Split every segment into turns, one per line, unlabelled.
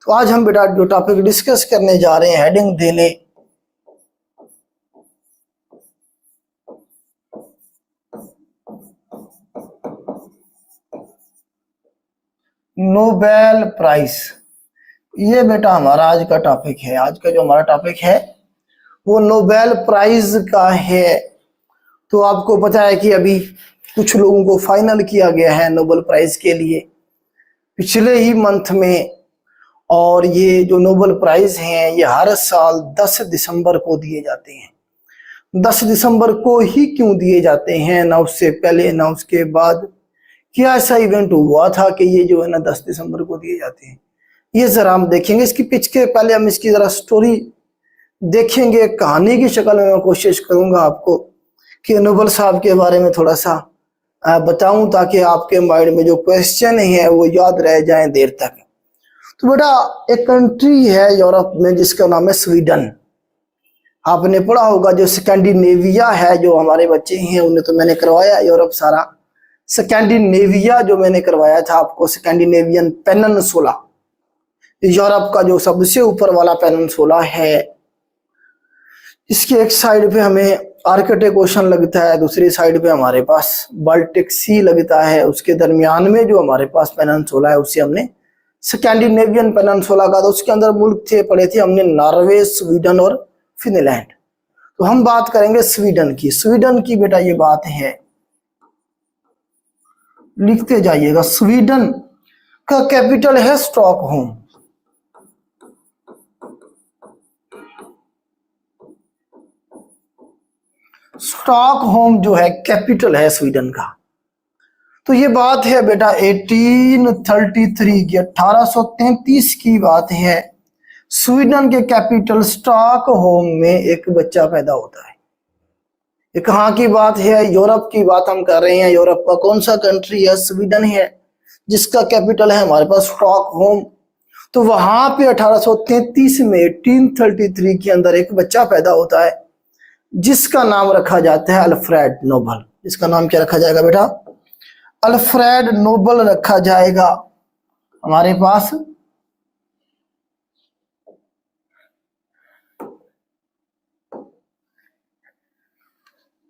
तो आज हम बेटा जो टॉपिक डिस्कस करने जा रहे हैं, हेडिंग दे ले नोबेल प्राइज। ये बेटा हमारा आज का टॉपिक है। आज का जो हमारा टॉपिक है वो नोबेल प्राइज का है। तो आपको पता है कि अभी कुछ लोगों को फाइनल किया गया है नोबेल प्राइज के लिए पिछले ही मंथ में। और ये जो नोबेल प्राइज हैं ये हर साल 10 दिसंबर को दिए जाते हैं। 10 दिसंबर को ही क्यों दिए जाते हैं, ना उससे पहले ना उसके बाद? क्या ऐसा इवेंट हुआ था कि ये जो है ना 10 दिसंबर को दिए जाते हैं? ये जरा हम देखेंगे। इसकी पिछले पहले हम इसकी जरा स्टोरी देखेंगे, कहानी की शक्ल में मैं कोशिश करूंगा आपको कि नोबेल साहब के बारे में थोड़ा सा बताऊं, ताकि आपके माइंड में जो क्वेश्चन है वो याद रह जाए देर तक। तो बेटा एक कंट्री है यूरोप में जिसका नाम है स्वीडन। आपने पढ़ा होगा जो स्कैंडिनेविया है, जो हमारे बच्चे हैं उन्हें तो मैंने करवाया यूरोप सारा। स्कैंडिनेविया जो मैंने करवाया था आपको, स्कैंडिनेवियन पेनिनसुला, यूरोप का जो सबसे ऊपर वाला पेनिनसुला है। इसके एक साइड पे हमें आर्कटिक ओशन लगता है, दूसरी साइड पे हमारे पास बाल्टिक सी लगता है। उसके दरमियान में जो हमारे पास पेनिनसुला है उसे हमने स्कैंडिनेवियन पेनिनसुला का, तो उसके अंदर मुल्क थे पड़े थे हमने नॉर्वे, स्वीडन और फिनलैंड। तो हम बात करेंगे स्वीडन की। स्वीडन की बेटा ये बात है, लिखते जाइएगा। स्वीडन का कैपिटल है स्टॉकहोम। स्टॉकहोम जो है कैपिटल है स्वीडन का। तो ये बात है बेटा 1833 की, 1833 की बात है। स्वीडन के कैपिटल स्टॉकहोम में एक बच्चा पैदा होता है। ये कहाँ की बात है? यूरोप की बात हम कर रहे हैं। यूरोप का कौन सा कंट्री है? स्वीडन है, जिसका कैपिटल है हमारे पास स्टॉकहोम। तो वहां पे 1833 में 1833 के अंदर एक बच्चा पैदा होता है जिसका नाम रखा जाता है अल्फ्रेड नोबेल। इसका नाम क्या रखा जाएगा बेटा? अल्फ्रेड नोबेल रखा जाएगा हमारे पास।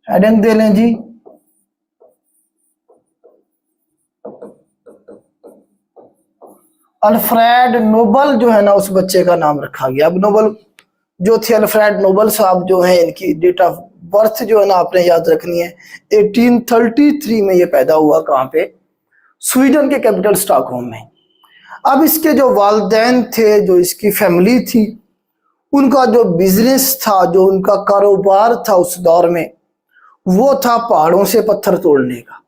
हेडिंग दे लें जी, अल्फ्रेड नोबेल जो है ना उस बच्चे का नाम रखा गया। अब नोबेल जो थे अल्फ्रेड नोबेल साहब जो है, इनकी डेट ऑफ बर्थ जो है ना आपने याद रखनी है। 1833 में ये पैदा हुआ। कहाँ पे? स्वीडन के कैपिटल स्टॉकहोम में। अब इसके जो वालिदैन थे, जो इसकी फैमिली थी, उनका जो बिजनेस था, जो उनका कारोबार था उस दौर में, वो था पहाड़ों से पत्थर तोड़ने का।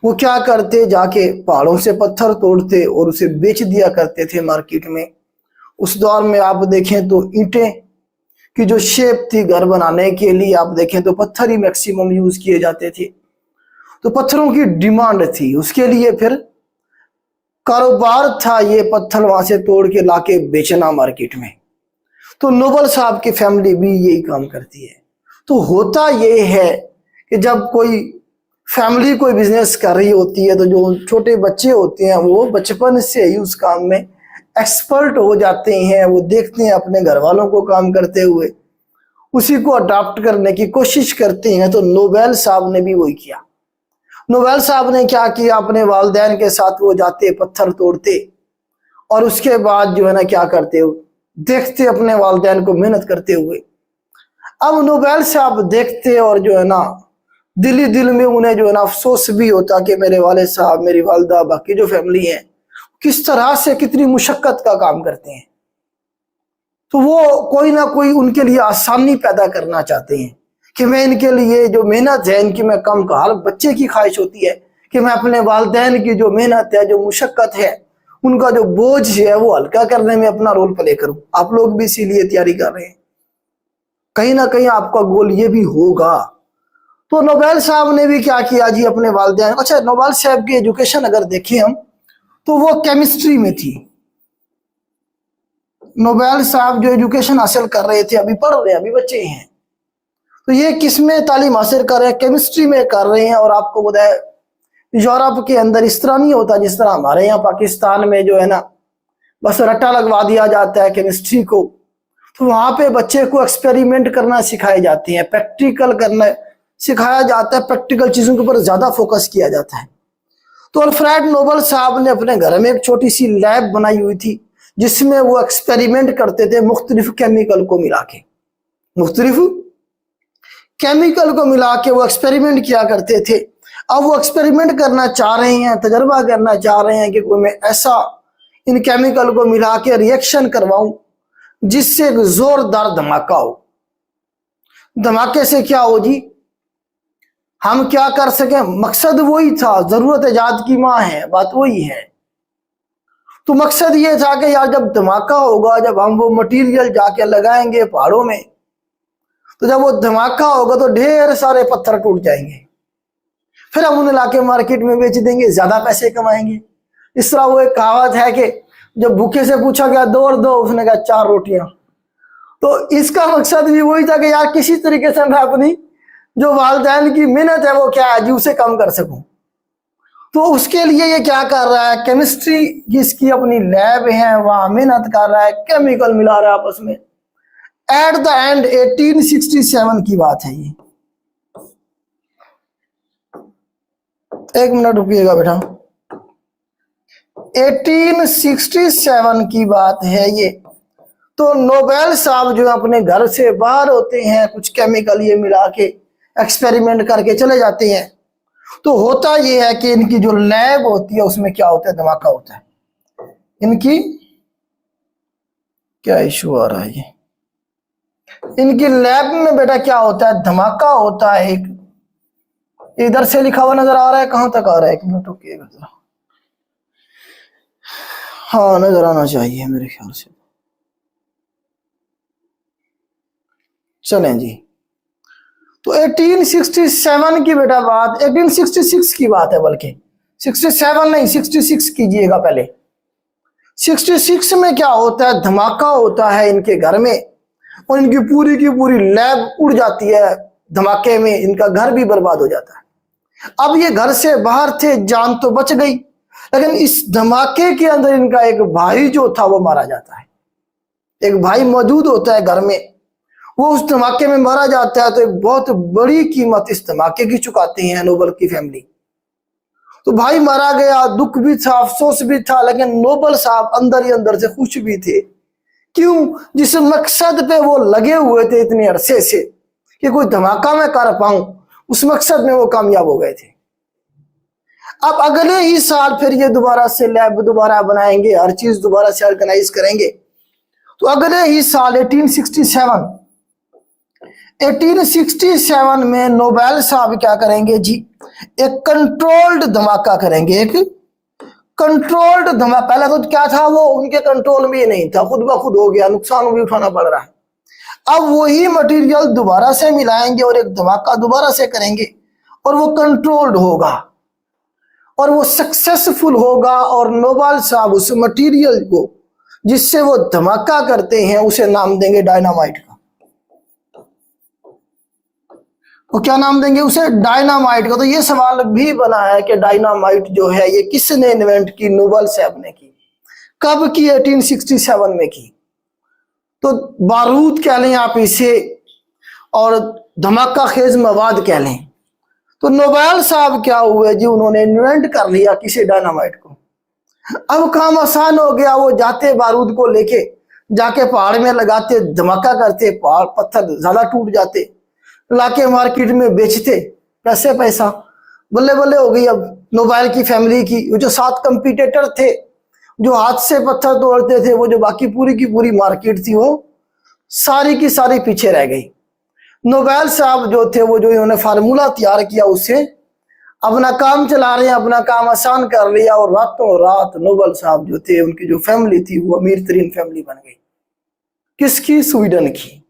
वो क्या करते, जाके पहाड़ों से पत्थर तोड़ते और उसे बेच दिया करते थे मार्केट में। उस दौर में आप देखें तो ईंटें की जो शेप थी घर बनाने के लिए, आप देखें तो पत्थर ही मैक्सिमम यूज किए जाते थे। तो पत्थरों की डिमांड थी, उसके लिए फिर कारोबार था ये पत्थर वहां से तोड़ के लाके बेचना मार्केट में। तो नोबेल साहब की फैमिली भी यही काम करती है। तो होता ये है कि जब कोई फैमिली कोई बिजनेस कर रही होती है तो जो छोटे बच्चे होते हैं वो बचपन से ही उस काम में एक्सपर्ट हो जाते हैं। वो देखते हैं अपने घर वालों को काम करते हुए, उसी को अडॉप्ट करने की कोशिश करते हैं। तो नोबेल साहब ने भी वही किया। नोबेल साहब ने क्या किया, अपने वालिदैन के साथ वो जाते पत्थर तोड़ते और उसके बाद जो है ना क्या करते हो, देखते अपने वालिदैन को मेहनत करते हुए। अब नोबेल साहब देखते और जो है ना दिल ही दिल में उन्हें जो है ना अफसोस भी होता कि मेरे वाले साहब, मेरी वालदा, बाकी जो फैमिली है किस तरह से कितनी मुशक्कत का काम करते हैं। तो वो कोई ना कोई उनके लिए आसानी पैदा करना चाहते हैं कि मैं इनके लिए जो मेहनत है इनकी मैं कम कर। हर बच्चे की ख्वाहिश होती है कि मैं अपने वालिदैन की जो मेहनत है, जो मुशक्कत है, उनका जो बोझ है वो हल्का करने में अपना रोल प्ले करूं। आप लोग भी इसीलिए तैयारी कर रहे हैं, कहीं ना कहीं आपका गोल ये भी होगा। तो नोबेल साहब ने भी क्या किया जी, अपने वालिदैन। अच्छा, नोबेल साहब की एजुकेशन अगर देखें हम तो वो केमिस्ट्री में थी। नोबेल साहब जो एजुकेशन हासिल कर रहे थे, अभी पढ़ रहे हैं, अभी बच्चे हैं, तो ये किस में तालीम हासिल कर रहे हैं? केमिस्ट्री में कर रहे हैं। और आपको पता है यूरोप के अंदर इस तरह नहीं होता जिस तरह हमारे यहाँ पाकिस्तान में जो है ना बस रट्टा लगवा दिया जाता है केमिस्ट्री को। तो वहां पे बच्चे को एक्सपेरिमेंट करना सिखाए जाते हैं, प्रैक्टिकल करना सिखाया जाता है, प्रैक्टिकल चीजों के ऊपर ज्यादा फोकस किया जाता है। तो अल्फ्रेड नोबल साहब ने अपने घर में एक छोटी सी लैब बनाई हुई थी जिसमें वो एक्सपेरिमेंट करते थे मुख्तलिफ केमिकल को मिला के, मुख्तलिफ केमिकल को मिला के वो एक्सपेरिमेंट किया करते थे। अब वो एक्सपेरिमेंट करना चाह रहे हैं, तजर्बा करना चाह रहे हैं कि कोई मैं ऐसा इन केमिकल को मिला के रिएक्शन करवाऊं जिससे एक जोरदार धमाका हो। धमाके से क्या हो जी, हम क्या कर सके, मकसद वही था, जरूरत इजाद की मां है, बात वही है। तो मकसद ये था कि यार जब धमाका होगा, जब हम वो मटेरियल जाके लगाएंगे पहाड़ों में, तो जब वो धमाका होगा तो ढेर सारे पत्थर टूट जाएंगे, फिर हम उन्हें लाके मार्केट में बेच देंगे, ज्यादा पैसे कमाएंगे। इस तरह वो एक कहावत है कि जब भूखे से पूछा गया 2 और 2, उसने कहा 4 रोटियां। तो इसका मकसद भी वही था कि यार किसी तरीके से मैं अपनी जो वालिदैन की मेहनत है वो क्या है जी, उसे कम कर सकूं। तो उसके लिए ये क्या कर रहा है, केमिस्ट्री जिसकी अपनी लैब है वहां मेहनत कर रहा है, केमिकल मिला रहा है आपस में। एट द एंड 1867 की बात है ये। 1 मिनट रुकिएगा बेटा, 1867 की बात है ये। तो नोबेल साहब जो अपने घर से बाहर होते हैं, कुछ केमिकल ये मिला के एक्सपेरिमेंट करके चले जाते हैं। तो होता ये है कि इनकी जो लैब होती है उसमें क्या होता है, धमाका होता है। इनकी क्या इशू आ रहा है ये, इनकी लैब में बेटा क्या होता है, धमाका होता है। एक इधर से लिखा हुआ नजर आ रहा है, कहां तक आ रहा है, 1 मिनट रुकिएगा जरा। हाँ नजर आना चाहिए मेरे ख्याल से। चलें जी, तो 1867 की बेटा बात, 1866 की बात है, बल्कि 67 नहीं 66 कीजिएगा पहले। 66 में क्या होता है, धमाका होता है इनके घर में और इनकी पूरी की पूरी लैब उड़ जाती है धमाके में, इनका घर भी बर्बाद हो जाता है। अब ये घर से बाहर थे, जान तो बच गई, लेकिन इस धमाके के अंदर इनका एक भाई जो था वो मारा जाता है। एक भाई मौजूद होता है घर में, वो उस धमाके में मारा जाता है। तो एक बहुत बड़ी कीमत इस धमाके की चुकाती है नोबल की फैमिली। तो भाई मारा गया, दुख भी था, अफसोस भी था, लेकिन नोबल साहब अंदर ही अंदर से खुश भी थे। क्यों, जिस मकसद पे वो लगे हुए थे इतने अरसे से कि कोई धमाका मैं कर पाऊं, उस मकसद में वो कामयाब हो गए थे। अब अगले ही साल फिर ये दोबारा से लैब दोबारा बनाएंगे, हर चीज दोबारा से ऑर्गेनाइज करेंगे। तो अगले ही साल 1867 में नोबेल साहब क्या करेंगे जी, एक कंट्रोल्ड धमाका करेंगे। एक कंट्रोल्ड धमाका, पहले तो क्या था, वो उनके कंट्रोल में ही नहीं था, खुद ब खुद हो गया, नुकसान भी उठाना पड़ रहा है। अब वही मटेरियल दोबारा से मिलाएंगे और एक धमाका दोबारा से करेंगे और वो कंट्रोल्ड होगा और वो सक्सेसफुल होगा। और नोबेल साहब उस मटेरियल को जिससे वो धमाका करते हैं उसे नाम देंगे डायनामाइट का। वो क्या नाम देंगे उसे, डायनामाइट का। तो ये सवाल भी बना है कि डायनामाइट जो है ये किसने इन्वेंट की, नोबेल साहब ने की। कब की, 1867 में की। तो बारूद कह लें आप इसे और धमाका खेज मवाद कह लें। तो नोबेल साहब क्या हुए जी, उन्होंने इन्वेंट कर लिया किसी डायनामाइट को। अब काम आसान हो गया, वो जाते बारूद को लेके जाके पहाड़ में लगाते, धमाका करते, पहाड़ पत्थर ज्यादा टूट जाते, लाके मार्केट में बेचते, पैसे पैसा, बल्ले बल्ले हो गई अब नोबेल की फैमिली की। वो जो 7 कंपटीटर थे जो हाथ से पत्थर तोड़ते थे, वो जो बाकी पूरी की पूरी मार्केट थी वो सारी की सारी पीछे रह गई। नोबेल साहब जो थे वो जो इन्होंने फार्मूला तैयार किया उससे अपना काम चला रहे हैं, अपना काम आसान कर लिया और रातों रात नोबेल साहब जो थे उनकी जो फैमिली थी वो अमीर तरीन फैमिली बन गई। किसकी, स्वीडन की।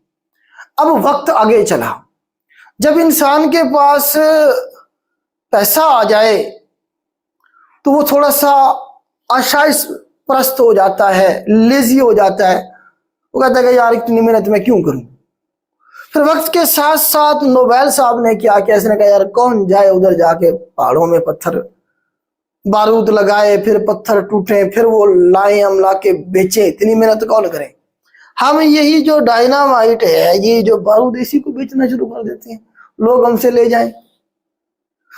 अब वक्त आगे चला, जब इंसान के पास पैसा आ जाए तो वो थोड़ा सा आशाइश परस्त हो जाता है, लेजी हो जाता है। वो कहता है कि यार इतनी मेहनत मैं क्यों करूं। फिर वक्त के साथ साथ नोबेल साहब ने क्या किया, इसने कहा यार कौन जाए उधर जाके पहाड़ों में पत्थर बारूद लगाए, फिर पत्थर टूटे, फिर वो लाए, हम ला के बेचे, इतनी मेहनत कौन करे। हम यही जो डायनामाइट है, ये जो बारूद, इसी को बेचना शुरू कर देते हैं, लोग हमसे ले जाएं।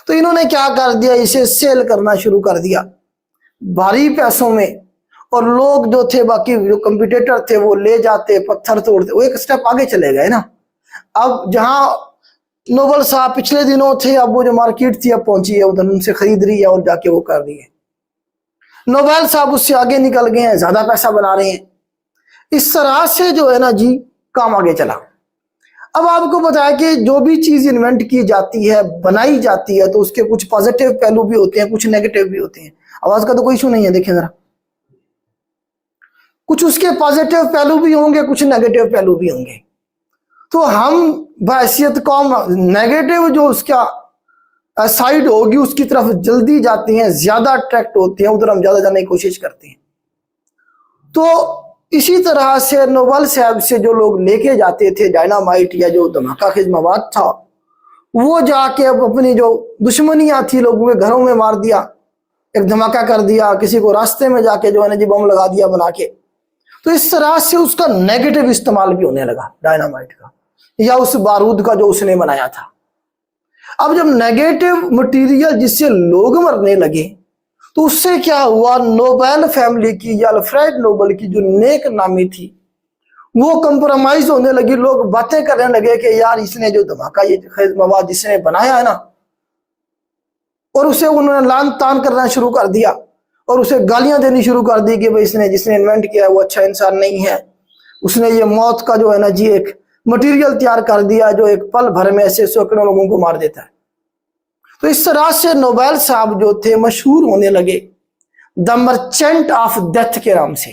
तो इन्होंने क्या कर दिया, इसे सेल करना शुरू कर दिया भारी पैसों में, और लोग जो थे, बाकी जो कंपटीटर थे, वो ले जाते, पत्थर तोड़ते, वो एक स्टेप आगे चले गए ना। अब जहां नोबल साहब पिछले दिनों थे, अब वो जो मार्केट थी अब पहुंची है उधर, उनसे खरीद रही है और जाके वो कर रही है। नोबेल साहब उससे आगे निकल गए हैं, ज्यादा पैसा बना रहे हैं। इस तरह से जो है ना जी, काम आगे चला। अब आपको बताया कि जो भी चीज इन्वेंट की जाती है, बनाई जाती है, तो उसके कुछ पॉजिटिव पहलू भी होते हैं, कुछ नेगेटिव भी होते हैं। आवाज का तो कोई इशू नहीं है, देखें जरा, कुछ उसके पॉजिटिव पहलू भी होंगे, कुछ नेगेटिव पहलू भी होंगे। तो हम बहैसियत कौम नेगेटिव जो उसका साइड होगी उसकी तरफ जल्दी जाती हैं, ज्यादा अट्रैक्ट होती हैं, उधर हम ज्यादा जाने की कोशिश करते हैं। तो इसी तरह से नोबेल साहब से जो लोग लेके जाते थे डायनामाइट या जो धमाकाखेज मवाद था, वो जाके अब अपनी जो दुश्मनियां थी लोगों के घरों में मार दिया, एक धमाका कर दिया, किसी को रास्ते में जाके जो है ना जी बम लगा दिया बना के। तो इस तरह से उसका नेगेटिव इस्तेमाल भी होने लगा डायनामाइट का, या उस बारूद का जो उसने बनाया था। अब जब नेगेटिव मटेरियल जिससे लोग मरने लगे, तो उससे क्या हुआ, नोबेल फैमिली की या अल्फ्रेड नोबेल की जो नेक नामी थी वो कंप्रोमाइज होने लगी। लोग बातें करने लगे कि यार इसने जो धमाका ये खेज मवाद जिसने बनाया है ना, और उसे उन्होंने लान तान करना शुरू कर दिया और उसे गालियां देनी शुरू कर दी कि भाई इसने जिसने इन्वेंट किया है वो अच्छा इंसान नहीं है, उसने ये मौत का जो है ना जी एक मटेरियल तैयार कर दिया जो एक पल भर में ऐसे सैकड़ों लोगों को मार देता है। तो इस तरह से नोबेल साहब जो थे मशहूर होने लगे द मर्चेंट ऑफ डेथ के नाम से।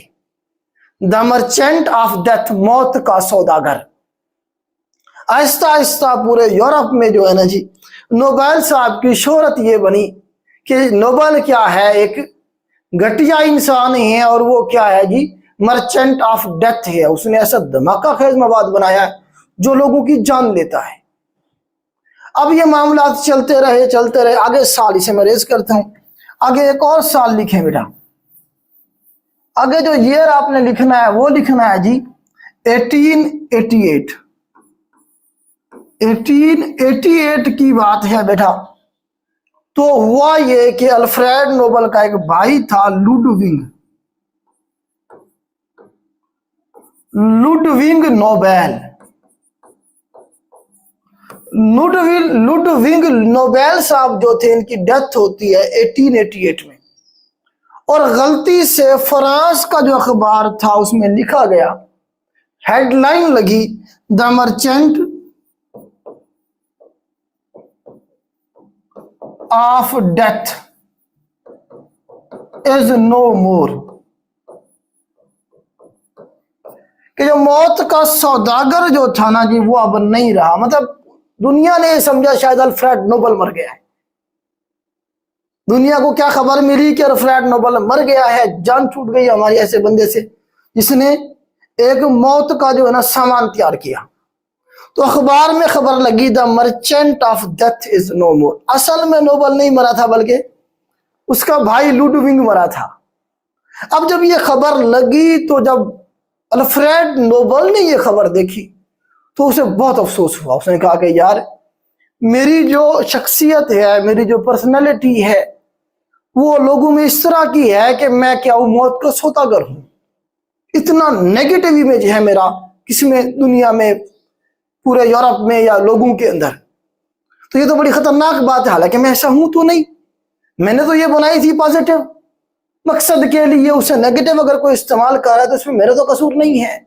द मर्चेंट ऑफ डेथ, मौत का सौदागर। आहिस्ता आहिस्ता पूरे यूरोप में जो है ना जी नोबेल साहब की शोहरत ये बनी कि नोबेल क्या है, एक घटिया इंसान है, और वो क्या है जी, मर्चेंट ऑफ डेथ है। उसने ऐसा धमाका खेज मवाद बनाया है जो लोगों की जान लेता है। अब ये मामला चलते रहे आगे साल, इसे मैं रेज करता हूं, आगे एक और साल लिखें बेटा। आगे जो ईयर आपने लिखना है वो लिखना है जी 1888। 1888 की बात है बेटा। तो हुआ ये कि अल्फ्रेड नोबेल का एक भाई था लुडविग नोबेल। लुडविग नोबेल साहब जो थे, इनकी डेथ होती है 1888 में, और गलती से फ्रांस का जो अखबार था उसमें लिखा गया, हेडलाइन लगी, the merchant of death is no more, कि जो मौत का सौदागर जो था ना जी वो अब नहीं रहा। मतलब दुनिया ने समझा शायद अल्फ्रेड नोबेल मर गया है। दुनिया को क्या खबर मिली कि अल्फ्रेड नोबेल मर गया है, जान छूट गई हमारी ऐसे बंदे से जिसने एक मौत का जो है ना सामान तैयार किया। तो अखबार में खबर लगी, the merchant of death is no more. असल में नोबेल नहीं मरा था, बल्कि उसका भाई लुडविग मरा था। अब जब ये खबर लगी, तो जब अल्फ्रेड नोबेल ने ये खबर देखी तो उसे बहुत अफसोस हुआ। उसने कहा कि यार मेरी जो शख्सियत है, मेरी जो पर्सनैलिटी है, वो लोगों में इस तरह की है कि मैं क्या हूं, मौत का सौदागर हूं। इतना नेगेटिव इमेज है मेरा किसमें, दुनिया में, पूरे यूरोप में या लोगों के अंदर। तो ये तो बड़ी खतरनाक बात है। हालांकि मैं ऐसा हूं तो नहीं, मैंने तो ये बनाई थी पॉजिटिव मकसद के लिए, उसे नेगेटिव अगर कोई इस्तेमाल कर रहा है तो इसमें मेरा तो कसूर नहीं है।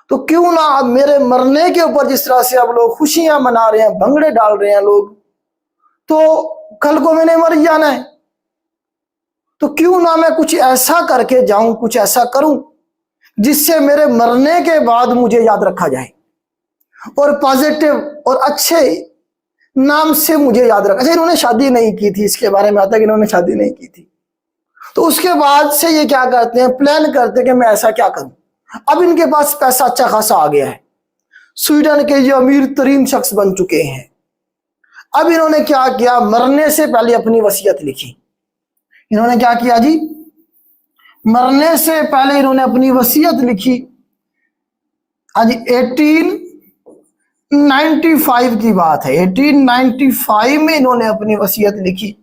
तो क्यों ना अब मेरे मरने के ऊपर जिस तरह से अब लोग खुशियां मना रहे हैं, भंगड़े डाल रहे हैं लोग, तो कल को मैंने मर जाना है, तो क्यों ना मैं कुछ ऐसा करके जाऊं, कुछ ऐसा करूं जिससे मेरे मरने के बाद मुझे याद रखा जाए और पॉजिटिव और अच्छे नाम से मुझे याद रखा। अच्छा, इन्होंने शादी नहीं की थी, इसके बारे में आता कि इन्होंने शादी नहीं की थी। तो उसके बाद से ये क्या करते हैं, प्लान करते हैं कि मैं ऐसा क्या करूं। अब इनके पास पैसा अच्छा खासा आ गया है, स्वीडन के ये अमीर तरीन शख्स बन चुके हैं। अब इन्होंने क्या किया, मरने से पहले अपनी वसीयत लिखी इन्होंने क्या किया जी, मरने से पहले इन्होंने अपनी वसीयत लिखी। आज 1895 की बात है, 1895 में इन्होंने अपनी वसीयत लिखी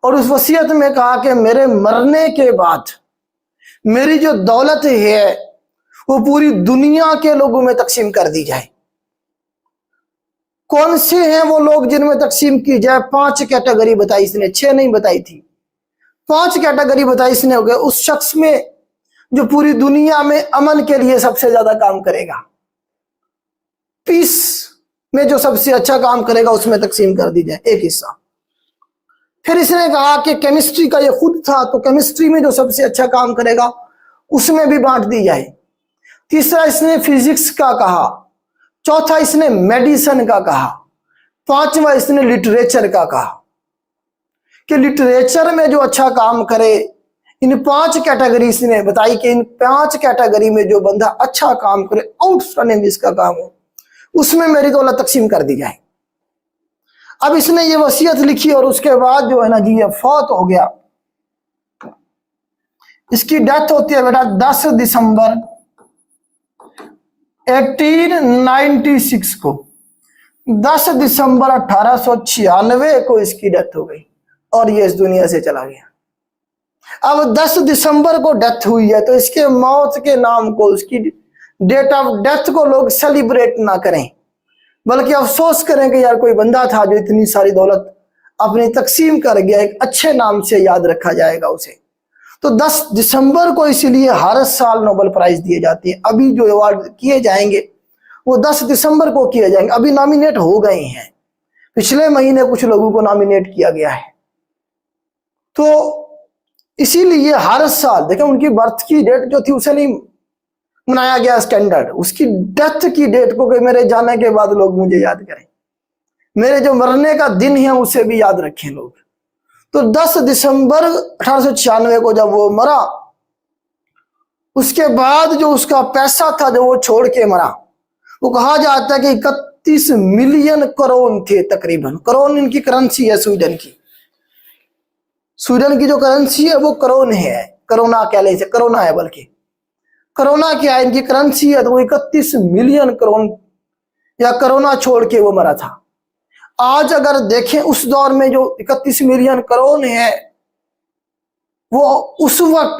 और उस वसीयत में कहा कि मेरे मरने के बाद मेरी जो दौलत है वो पूरी दुनिया के लोगों में तकसीम कर दी जाए। कौन से हैं वो लोग जिनमें तकसीम की जाए? 5 कैटेगरी बताई इसने, 6 नहीं बताई थी, 5 कैटेगरी बताई इसने। हो गए उस शख्स में जो पूरी दुनिया में अमन के लिए सबसे ज्यादा काम करेगा, पीस में जो सबसे अच्छा काम करेगा उसमें तकसीम कर दी जाए एक हिस्सा। फिर इसने कहा कि केमिस्ट्री का ये खुद था तो केमिस्ट्री में जो सबसे अच्छा काम करेगा उसमें भी बांट दी जाए। तीसरा इसने फिजिक्स का कहा, चौथा इसने मेडिसिन का कहा, पांचवा इसने लिटरेचर का कहा कि लिटरेचर में जो अच्छा काम करे। इन 5 कैटेगरी इसने बताई कि इन 5 कैटेगरी में जो बंदा अच्छा काम करे, आउटस्टैंडिंग इसका काम हो, उसमें मेरी दौलत तकसीम कर दी जाए। अब इसने ये वसीयत लिखी और उसके बाद जो है ना जी ये फौत हो गया। इसकी डेथ होती है बेटा 10 दिसंबर 1896 को, 10 दिसंबर 1896 को इसकी डेथ हो गई और ये इस दुनिया से चला गया। अब 10 दिसंबर को डेथ हुई है तो इसके मौत के नाम को, उसकी डेट ऑफ डेथ को लोग सेलिब्रेट ना करें, बल्कि अफसोस करें कि यार कोई बंदा था जो इतनी सारी दौलत अपनी तकसीम कर गया, एक अच्छे नाम से याद रखा जाएगा उसे। तो 10 दिसंबर को इसीलिए हर साल नोबेल प्राइज दिए जाते हैं। अभी जो अवार्ड किए जाएंगे वो 10 दिसंबर को किए जाएंगे, अभी नॉमिनेट हो गए हैं, पिछले महीने कुछ लोगों को नॉमिनेट किया गया है। तो इसीलिए हर साल देखें उनकी बर्थ की डेट जो थी उसे नहीं मनाया गया स्टैंडर्ड, उसकी डेथ की डेट को कि मेरे जाने के बाद लोग मुझे याद करें, मेरे जो मरने का दिन है उसे भी याद रखें लोग। तो 10 दिसंबर 1896 को जब वो मरा, उसके बाद जो उसका पैसा था जो वो छोड़ के मरा, वो कहा जाता है कि 31 मिलियन करोड़ थे तकरीबन। करोड़ इनकी करेंसी है स्वीडन की, स्वीडन की जो करेंसी है वो करोड़ है, करोना कह ले, करोना है बल्कि करोना क्या है इनकी करेंसी है। तो वो 31 मिलियन करोड़ या करोना छोड़ के वो मरा था। आज अगर देखें उस दौर में जो 31 मिलियन करोड़ है वो उस वक्त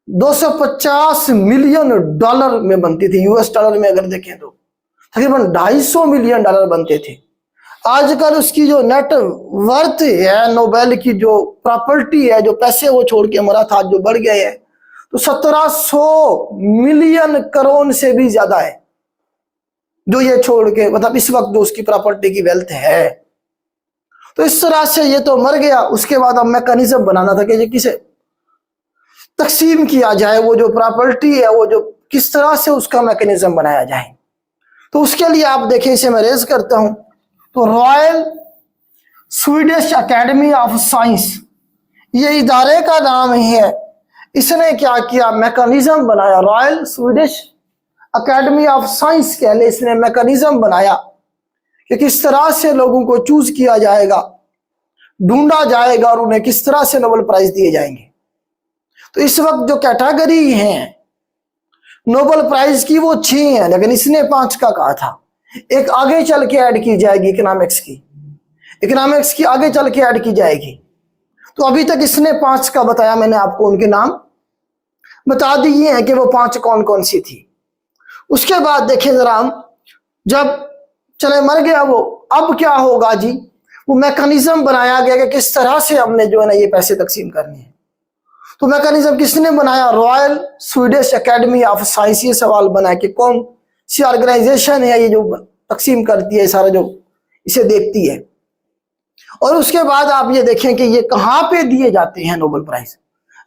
250 मिलियन डॉलर में बनती थी। यूएस डॉलर में अगर देखें तो तकरीबन 250 मिलियन डॉलर बनते थे। आजकल उसकी जो नेट वर्थ है, नोबेल की जो प्रॉपर्टी है, जो पैसे वो छोड़ के मरा था, जो बढ़ गए हैं तो 1700 मिलियन करोड़ से भी ज्यादा है जो ये छोड़ के, मतलब इस वक्त जो उसकी प्रॉपर्टी की वेल्थ है। तो इस तरह से ये तो मर गया। उसके बाद अब मैकेनिज्म बनाना था कि ये किसे तकसीम किया जाए, वो जो प्रॉपर्टी है वो जो किस तरह से उसका मैकेनिज्म बनाया जाए। तो उसके लिए आप देखें, इसे मैं रेज करता हूं तो royal Swedish academy of science ये इदारे का नाम है। इसने क्या किया, मैकेनिज्म बनाया। Royal Swedish academy of science के लिए इसने मैकेनिज्म बनाया कि किस तरह से लोगों को चूज किया जाएगा, ढूंढा जाएगा और उन्हें किस तरह से नोबेल प्राइज दिए जाएंगे। तो इस वक्त जो कैटेगरी है नोबेल प्राइज की वो 6 है, लेकिन इसने 5 का कहा था। एक आगे चल के ऐड की जाएगी इकोनॉमिक्स की आगे चल के ऐड की जाएगी। तो अभी तक इसने 5 का बताया, मैंने आपको उनके नाम बता दिए हैं कि वो 5 कौन कौन सी थी। उसके बाद देखें जरा हम, जब चले मर गया वो, अब क्या होगा जी, वो मैकेनिज्म बनाया गया कि किस तरह से हमने जो है ना ये पैसे तकसीम करने हैं। तो मैकेनिज्म किसने बनाया, royal Swedish academy of science. ये सवाल बना कि कौन सी ऑर्गेनाइजेशन है ये जो तकसीम करती है, सारा जो इसे देखती है। और उसके बाद आप ये देखें कि ये कहां पे दिए जाते हैं नोबेल प्राइज।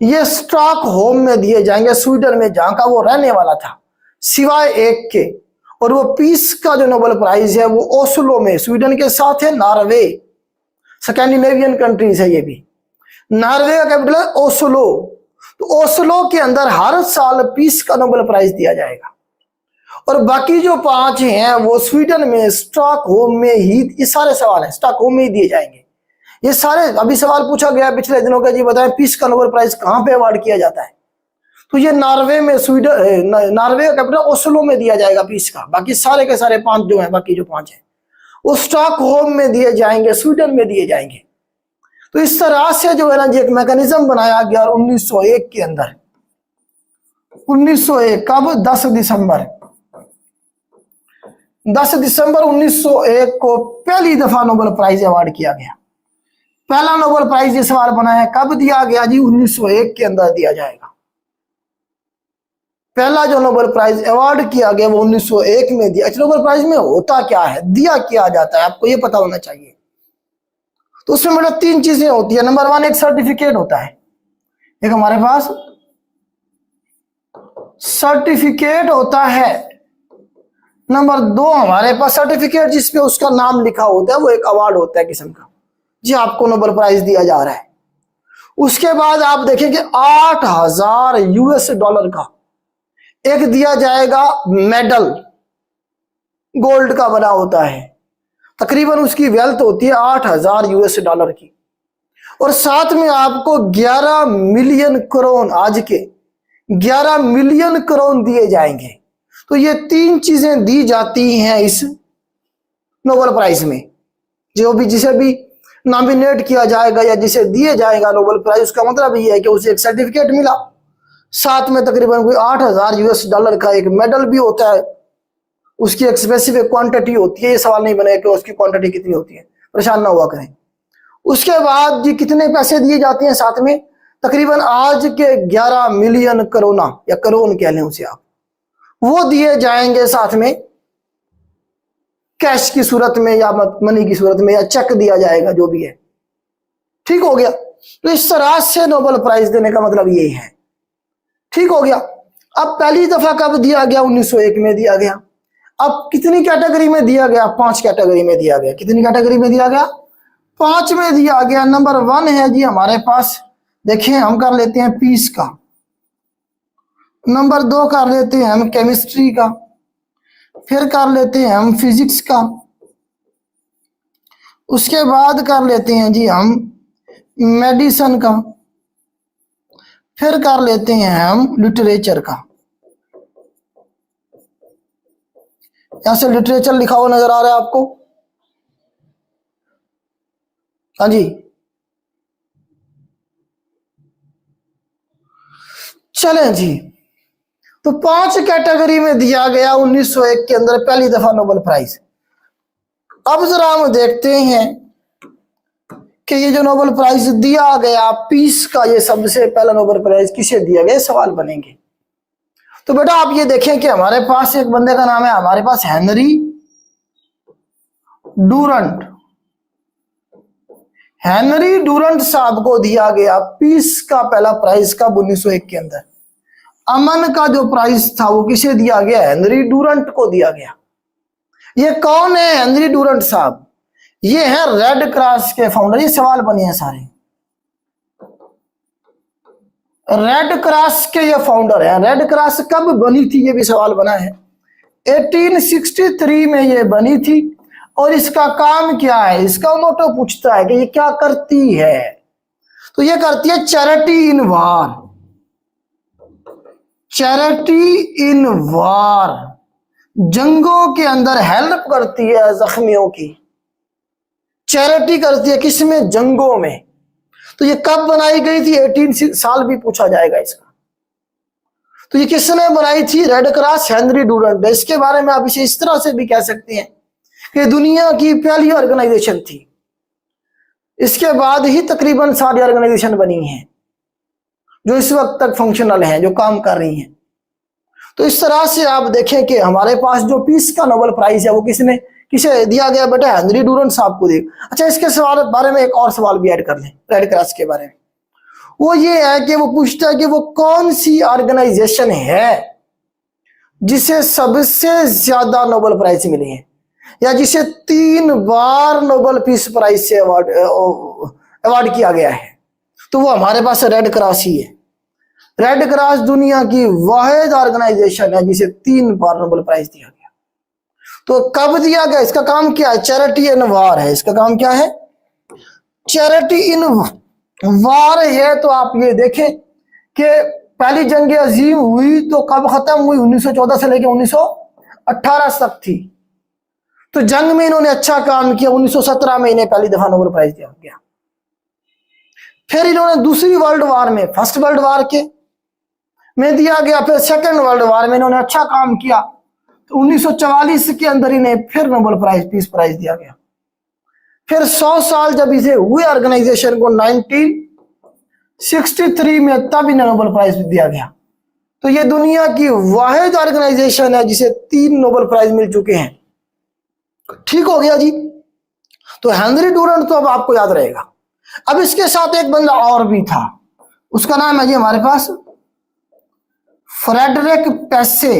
ये स्टॉकहोम में दिए जाएंगे, स्वीडन में, जहां का वो रहने वाला था, सिवाय एक के। और वो पीस का जो नोबेल प्राइज है वो ओस्लो में, स्वीडन के साथ है नॉर्वे, स्कैंडिनेवियन कंट्रीज है ये भी। नॉर्वे का कैपिटल है ओस्लो। तो ओस्लो के अंदर हर साल पीस का नोबेल प्राइज दिया जाएगा। और बाकी जो 5 हैं वो स्वीडन में, स्टॉकहोम में ही, ये सारे सवाल हैं स्टॉकहोम में ही दिए जाएंगे। ये सारे अभी सवाल पूछा गया पिछले दिनों का, जी बताएं पीस का नोबेल प्राइज कहां पे अवार्ड किया जाता है? तो ये नॉर्वे में, स्वीडन, नॉर्वे का कैपिटल ओस्लो में दिया जाएगा पीस का। बाकी सारे के सारे 5 जो हैं, बाकी जो 5 हैं वो स्टॉकहोम में दिए जाएंगे, स्वीडन में दिए जाएंगे। तो इस तरह से जो है ना जी एक मैकेनिज्म बनाया गया 1901 के अंदर। 1901 कब? 10 दिसंबर 1901 को पहली दफा नोबेल प्राइज अवार्ड किया गया। पहला नोबेल प्राइज ये सवाल बना है कब दिया गया जी? 1901 के अंदर दिया जाएगा। पहला जो नोबेल प्राइज अवार्ड किया गया वो 1901 में दिया। नोबेल प्राइज में होता क्या है, दिया क्या जाता है, आपको ये पता होना चाहिए। तो उसमें मतलब 3 चीजें होती है। नंबर 1 एक सर्टिफिकेट होता है, एक हमारे पास सर्टिफिकेट होता है। नंबर 2 हमारे पास सर्टिफिकेट जिसपे उसका नाम लिखा होता है, वो एक अवार्ड होता है किस्म का, जी आपको नोबेल प्राइज दिया जा रहा है। उसके बाद आप देखेंगे 8000 यूएस डॉलर का एक दिया जाएगा मेडल, गोल्ड का बना होता है। तकरीबन उसकी वेल्थ होती है 8000 यूएस डॉलर की। और साथ में आपको 11 मिलियन करोड़, आज के 11 मिलियन करोड़ दिए जाएंगे। तो ये 3 चीजें दी जाती हैं इस नोबेल प्राइज में। जो भी जिसे भी नॉमिनेट किया जाएगा या जिसे दिए जाएगा नोबेल प्राइज, उसका मतलब ये है कि उसे एक सर्टिफिकेट मिला, साथ में तकरीबन कोई 8000 यूएस डॉलर का एक मेडल भी होता है। उसकी एक स्पेसिफिक क्वांटिटी होती है, ये सवाल नहीं बनेगा कि उसकी क्वांटिटी कितनी होती है, परेशान ना हुआ करें। उसके बाद जी कितने पैसे दिए जाते हैं साथ में? तकरीबन आज के 11 मिलियन करोना या करोड़ कह लें उसे आप, वो दिए जाएंगे साथ में कैश की सूरत में या मनी की सूरत में, या चेक दिया जाएगा, जो भी है। ठीक हो गया? तो इस तरह से नोबेल प्राइज देने का मतलब यही है। ठीक हो गया? अब पहली दफा कब दिया गया? 1901 में दिया गया। अब कितनी कैटेगरी में दिया गया? 5 कैटेगरी में दिया गया। कितनी कैटेगरी में दिया गया? 5 में दिया गया। नंबर 1 है जी हमारे पास, देखिए हम कर लेते हैं पीस का। नंबर 2 कर लेते हैं हम केमिस्ट्री का, फिर कर लेते हैं हम फिजिक्स का, उसके बाद कर लेते हैं जी हम मेडिसिन का, फिर कर लेते हैं हम लिटरेचर का। यहां से लिटरेचर लिखा हुआ नजर आ रहा है आपको? हाँ जी, चलें जी। तो 5 कैटेगरी में दिया गया 1901 के अंदर पहली दफा नोबेल प्राइज। अब जरा हम देखते हैं कि ये जो नोबेल प्राइज दिया गया पीस का, ये सबसे पहला नोबेल प्राइज किसे दिया गया, सवाल बनेंगे। तो बेटा आप ये देखें कि हमारे पास एक बंदे का नाम है, हमारे पास हेनरी डूरंट। हेनरी डूरंट साहब को दिया गया पीस का पहला प्राइज कब? 1901 के अंदर। अमन का जो प्राइज था वो किसे दिया गया? हेनरी डूरंट को दिया गया। ये कौन है हेनरी डूरंट साहब? ये है रेड क्रॉस के फाउंडर। ये सवाल बने हैं सारे, रेड क्रॉस के ये फाउंडर है। रेड क्रॉस कब बनी थी ये भी सवाल बना है। 1863 में ये बनी थी। और इसका काम क्या है? इसका मोटो पूछता है कि ये क्या करती है। तो ये करती है चैरिटी इन वार। चैरिटी इन वार, जंगों के अंदर हेल्प करती है जख्मियों की। चैरिटी करती है किसमें? जंगों में। तो ये कब बनाई गई थी? 18 साल भी पूछा जाएगा इसका। तो ये किसने बनाई थी? Red cross, Henry Durand. इसके बारे में आप इसे इस तरह से भी कह सकते हैं कि दुनिया की पहली ऑर्गेनाइजेशन थी। इसके बाद ही तकरीबन सारी ऑर्गेनाइजेशन बनी हैं जो इस वक्त तक फंक्शनल हैं, जो काम कर रही हैं। तो इस तरह से आप देखें कि हमारे पास जो पीस का नोबेल प्राइज है वो किसे दिया गया? बेटा हेनरी डूरंट साहब को दिया। अच्छा, इसके सवाल बारे में एक और सवाल भी ऐड कर लें रेड क्रॉस के बारे में। वो ये है कि वो पूछता है कि वो कौन सी ऑर्गेनाइजेशन है जिसे सबसे ज्यादा नोबेल प्राइज मिले हैं, या जिसे 3 बार नोबेल पीस प्राइज से अवार्ड किया गया है। तो वो हमारे पास रेड क्रॉस ही है। रेड क्रॉस दुनिया की वाहिद ऑर्गेनाइजेशन है जिसे 3 बार नोबेल प्राइज दिया गया। तो कब दिया गया? इसका काम क्या है? चैरिटी एंड वार है। इसका काम क्या है? चैरिटी इन वार है, तो आप ये देखें कि पहली जंग अजीम हुई तो कब खत्म हुई? 1914 से लेकर 1918 तक थी। तो जंग में इन्होंने अच्छा काम किया। 1917 में इन्हें पहली दफा नोबेल प्राइज दिया गया। फिर इन्होंने दूसरी वर्ल्ड वार में, फर्स्ट वर्ल्ड वार के में दिया गया, फिर सेकेंड वर्ल्ड वार में इन्होंने अच्छा काम किया, तो 1944 के अंदर इन्हें फिर नोबेल प्राइज, पीस प्राइज दिया गया। फिर 100 साल जब इसे हुए ऑर्गेनाइजेशन को 1963 में, तब इन्हें नोबेल प्राइज दिया गया। तो ये दुनिया की वाहिद ऑर्गेनाइजेशन है जिसे 3 नोबेल प्राइज मिल चुके हैं। ठीक हो गया जी। तो हेनरी डुरंट तो अब आपको याद रहेगा। अब इसके साथ एक बंदा और भी था, उसका नाम है जी हमारे पास फ्रेडरिक पेसे।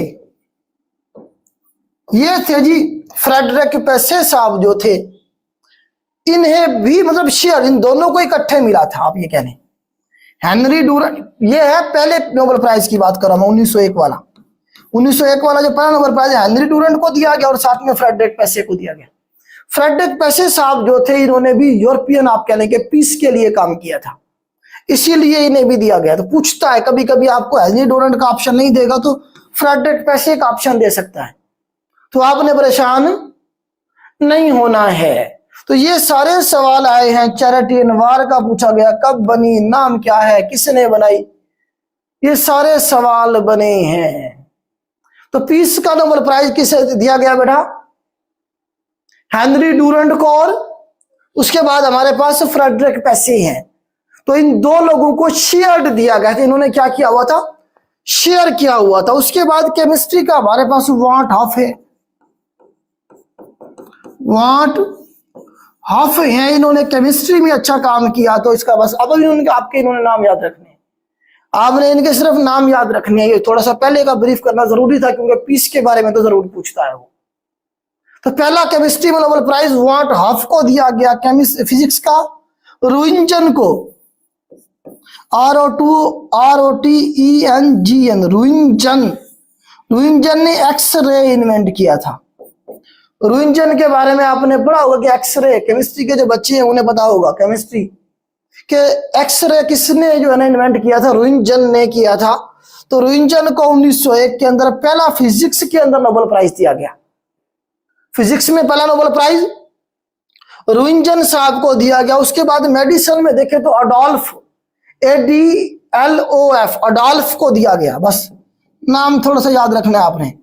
ये थे जी फ्रेडरिक पेसे साहब जो थे, इन्हें भी मतलब शेयर, इन दोनों को इकट्ठे मिला था। आप ये कह लें हेनरी डुरंट, ये है पहले नोबेल प्राइज की बात कर रहा हूं, 1901 वाला। 1901 वाला जो पहला नोबेल प्राइज हेनरी डुरंट को दिया गया और साथ में फ्रेडरिक पेसे को दिया गया। फ्रेडरिक पेसे साहब जो थे, इन्होंने भी यूरोपियन, आप कह लेंगे, पीस के लिए काम किया था, इसीलिए इन्हें भी दिया गया। तो पूछता है कभी कभी आपको हेनरी डुरंट का ऑप्शन नहीं देगा तो फ्रेडरिक पेसे का ऑप्शन दे सकता है, तो आपने परेशान नहीं होना है। तो ये सारे सवाल आए हैं। चैरिटी इन वार का पूछा गया, कब बनी, नाम क्या है, किसने बनाई, ये सारे सवाल बने हैं। तो पीस का नोबेल प्राइज किसे दिया गया बेटा? हेनरी डुरंट को, और उसके बाद हमारे पास फ्रेडरिक पेसे हैं। तो इन दो लोगों को शेयर्ड दिया गया था। इन्होंने क्या किया हुआ था? शेयर किया हुआ था। उसके बाद केमिस्ट्री का हमारे पास वाट हॉफ है, वाट हॉफ है, इन्होंने केमिस्ट्री में अच्छा काम किया। तो इसका बस अब इन्होंने आपके नाम याद रखने हैं, आपने इनके सिर्फ नाम याद रखने हैं। ये थोड़ा सा पहले का ब्रीफ करना जरूरी था क्योंकि पीस के बारे में तो जरूर पूछता है वो। तो पहला केमिस्ट्री में नोबेल प्राइज वाट हॉफ को दिया गया, फिजिक्स का रुइंजन को, ROTENGN, रुइंजन ने एक्सरे इन्वेंट किया था। रुइंजन के बारे में आपने पढ़ा होगा कि एक्सरे, केमिस्ट्री के जो बच्चे हैं उन्हें पता होगा केमिस्ट्री के एक्सरे किसने जो है ना इन्वेंट किया था? रुइंजन ने किया था। तो रुइंजन को 1901 के अंदर पहला फिजिक्स के अंदर नोबेल प्राइज दिया गया। फिजिक्स में पहला नोबेल प्राइज रुइंजन साहब को दिया गया। उसके बाद मेडिसिन में देखें तो अडोल्फ, ADLOF, अडोल्फ को दिया गया। बस नाम थोड़ा सा याद रखना है आपने,